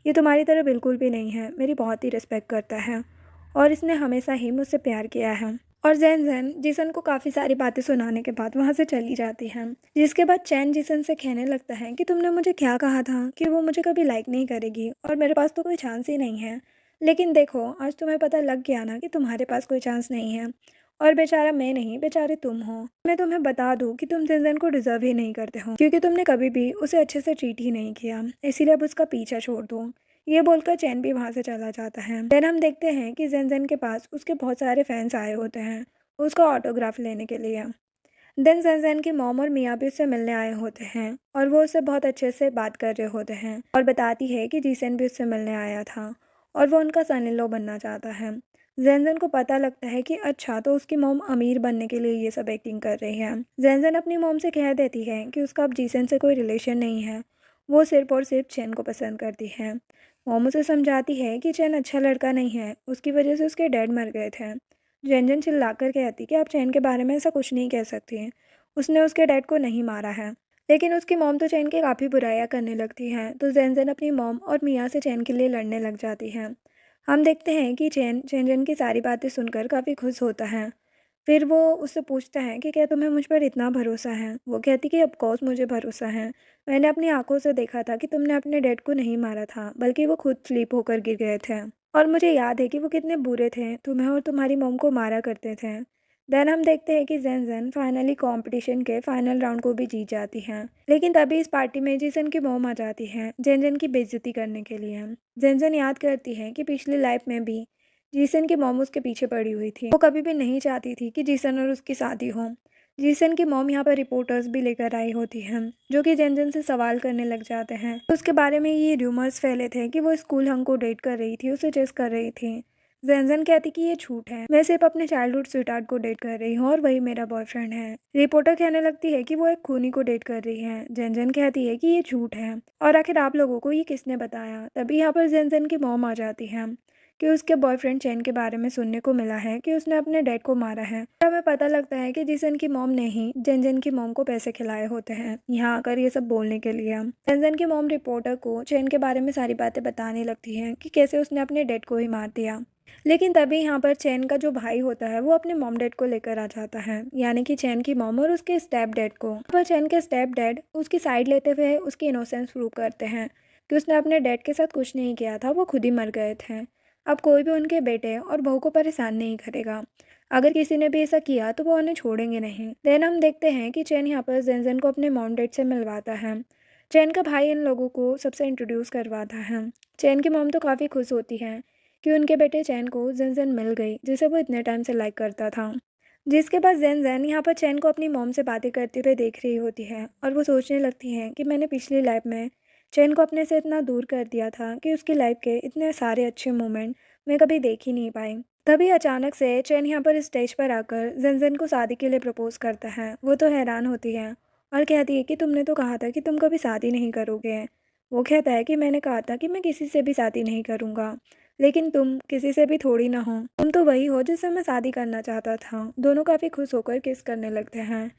ये तुम्हारी तरह बिल्कुल भी नहीं है, मेरी बहुत ही रिस्पेक्ट करता है और इसने हमेशा ही मुझसे प्यार किया है। और जैन जैन जिसन को काफ़ी सारी बातें सुनाने के बाद वहाँ से चली जाती है। जिसके बाद चैन जिसन से कहने लगता है कि तुमने मुझे क्या कहा था कि वो मुझे कभी लाइक नहीं करेगी और मेरे पास तो कोई चांस ही नहीं है। लेकिन देखो आज तुम्हें पता लग गया ना कि तुम्हारे पास कोई चांस नहीं है और बेचारा मैं नहीं बेचारे तुम हो। मैं तुम्हें बता दूं कि तुम जिनजन को डिजर्व ही नहीं करते हो क्योंकि तुमने कभी भी उसे अच्छे से ट्रीट ही नहीं किया, इसीलिए अब उसका पीछा छोड़ दो। ये बोलकर चैन भी वहाँ से चला जाता है। देन हम देखते हैं कि जेनजेन के पास उसके बहुत सारे फैंस आए होते हैं उसका ऑटोग्राफ लेने के लिए। देन जेनजेन की मॉम और मियाँ भी उससे मिलने आए होते हैं और वो उससे बहुत अच्छे से बात कर रहे होते हैं और बताती है कि जीसन भी उससे मिलने आया था और वो उनका सन इन लॉ बनना चाहता है। जेनजेन को पता लगता है कि अच्छा तो उसकी मॉम अमीर बनने के लिए ये सब एक्टिंग कर रही है। जेनजेन अपनी मॉम से कह देती है कि उसका अब जीसन से कोई रिलेशन नहीं है, वो सिर्फ और सिर्फ चैन को पसंद करती है। मॉम उसे समझाती है कि चैन अच्छा लड़का नहीं है, उसकी वजह से उसके डैड मर गए थे। जेनजेन चिल्लाकर कहती कि आप चैन के बारे में ऐसा कुछ नहीं कह सकती, उसने उसके डैड को नहीं मारा है। लेकिन उसकी मॉम तो चैन की काफ़ी बुराइयां करने लगती हैं तो जेनजेन अपनी मॉम और मियाँ से चैन के लिए लड़ने लग जाती है। हम देखते हैं कि चैन जेनजेन की सारी बातें सुनकर काफ़ी खुश होता है। फिर वो उससे पूछता है कि क्या तुम्हें मुझ पर इतना भरोसा है। वो कहती कि ऑफ कोर्स मुझे भरोसा है, मैंने अपनी आंखों से देखा था कि तुमने अपने डैड को नहीं मारा था बल्कि वो खुद स्लीप होकर गिर गए थे और मुझे याद है कि वो कितने बुरे थे, तुम्हें और तुम्हारी मॉम को मारा करते थे। देन हम देखते हैं कि जेन जेन फाइनली कंपटीशन के फाइनल राउंड को भी जीत जाती हैं। लेकिन तभी इस पार्टी में जिसन की मॉम आ जाती है जेन जेन की बेइज्जती करने के लिए। जेन जेन याद करती है कि पिछली लाइफ में भी जीसन की मॉम उसके पीछे पड़ी हुई थी। वो कभी भी नहीं चाहती थी कि जीसन और उसकी शादी हो। जीसन की मॉम यहाँ पर रिपोर्टर्स भी लेकर आई होती हैं जो कि जेन जेन से सवाल करने लग जाते हैं। तो उसके बारे में ये र्यूमर्स फैले थे कि वो स्कूल हंग को डेट कर रही थी, उसे चेस कर रही थी। जेनजेन कहती कि ये झूठ है, मैं सिर्फ अपने चाइल्डहुड स्वीटहार्ट को डेट कर रही हूँ और वही मेरा बॉयफ्रेंड है। रिपोर्टर कहने लगती है कि वो एक खूनी को डेट कर रही है। जेनजेन कहती है कि ये झूठ है और आखिर आप लोगों को ये किसने बताया। तभी यहाँ पर जेनजेन की मॉम आ जाती है कि उसके बॉयफ्रेंड चैन के बारे में सुनने को मिला है कि उसने अपने डैड को मारा है। हमें पता लगता है कि जिसन की मॉम ने ही जेनजेन की मॉम को पैसे खिलाए होते हैं यहाँ आकर ये सब बोलने के लिए। जेनजेन की मॉम रिपोर्टर को चैन के बारे में सारी बातें बताने लगती है कि कैसे उसने अपने डैड को ही मार दिया। लेकिन तभी यहाँ पर चैन का जो भाई होता है वो अपने मॉम डैड को लेकर आ जाता है, यानी कि चैन की मॉम और उसके स्टेप डैड को। पर चैन के स्टेप डैड उसकी साइड लेते हुए उसकी इनोसेंस प्रूव करते हैं कि उसने अपने डैड के साथ कुछ नहीं किया था, वो खुद ही मर गए थे। अब कोई भी उनके बेटे और बहू को परेशान नहीं करेगा। अगर किसी ने भी ऐसा किया तो वो उन्हें छोड़ेंगे नहीं। देन हम देखते हैं कि चैन यहाँ पर जेनजेन को अपने मॉम डैड से मिलवाता है। चैन का भाई इन लोगों को सबसे इंट्रोड्यूस करवाता है। चैन की मॉम तो काफ़ी खुश होती है कि उनके बेटे चैन को जेन जेन मिल गई जिसे वो इतने टाइम से लाइक करता था। जिसके बाद जेन जेन यहाँ पर चैन को अपनी मॉम से बातें करते हुए देख रही होती है और वो सोचने लगती है कि मैंने पिछली लाइफ में चैन को अपने से इतना दूर कर दिया था कि उसकी लाइफ के इतने सारे अच्छे मोमेंट मैं कभी देख ही नहीं पाई। तभी अचानक से चैन यहाँ पर स्टेज पर आकर जन को शादी के लिए प्रपोज करता है। वो तो हैरान होती है और कहती है कि तुमने तो कहा था कि तुम कभी शादी नहीं करोगे। वो कहता है कि मैंने कहा था कि मैं किसी से भी शादी नहीं करूँगा, लेकिन तुम किसी से भी थोड़ी ना हो, तुम तो वही हो जिससे मैं शादी करना चाहता था। दोनों काफ़ी खुश होकर किस करने लगते हैं।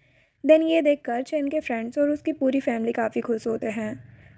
देन ये देखकर चैन के फ्रेंड्स और उसकी पूरी फैमिली काफ़ी खुश होते हैं।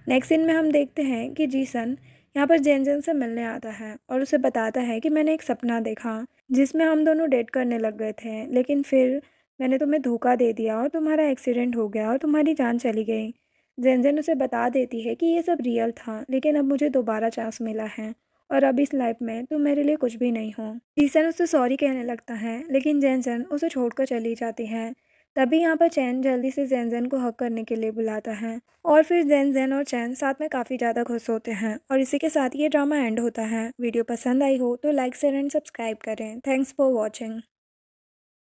नेक्स्ट सीन में हम देखते हैं कि जीसन यहाँ पर जेनजन से मिलने आता है और उसे बताता है कि मैंने एक सपना देखा जिसमें हम दोनों डेट करने लग गए थे, लेकिन फिर मैंने तुम्हें धोखा दे दिया और तुम्हारा एक्सीडेंट हो गया और तुम्हारी जान चली गई। जेनजन उसे बता देती है कि ये सब रियल था, लेकिन अब मुझे दोबारा चांस मिला है और अब इस लाइफ में तुम मेरे लिए कुछ भी नहीं हो। जीसन उससे सॉरी कहने लगता है, लेकिन जेनजन उसे छोड़कर चली जाती है। तभी यहाँ पर चैन जल्दी से जेनजेन को हक करने के लिए बुलाता है और फिर जेनजेन और चैन साथ में काफ़ी ज़्यादा खुश होते हैं और इसी के साथ ये ड्रामा एंड होता है। वीडियो पसंद आई हो तो लाइक शेयर एंड सब्सक्राइब करें। Thanks for watching.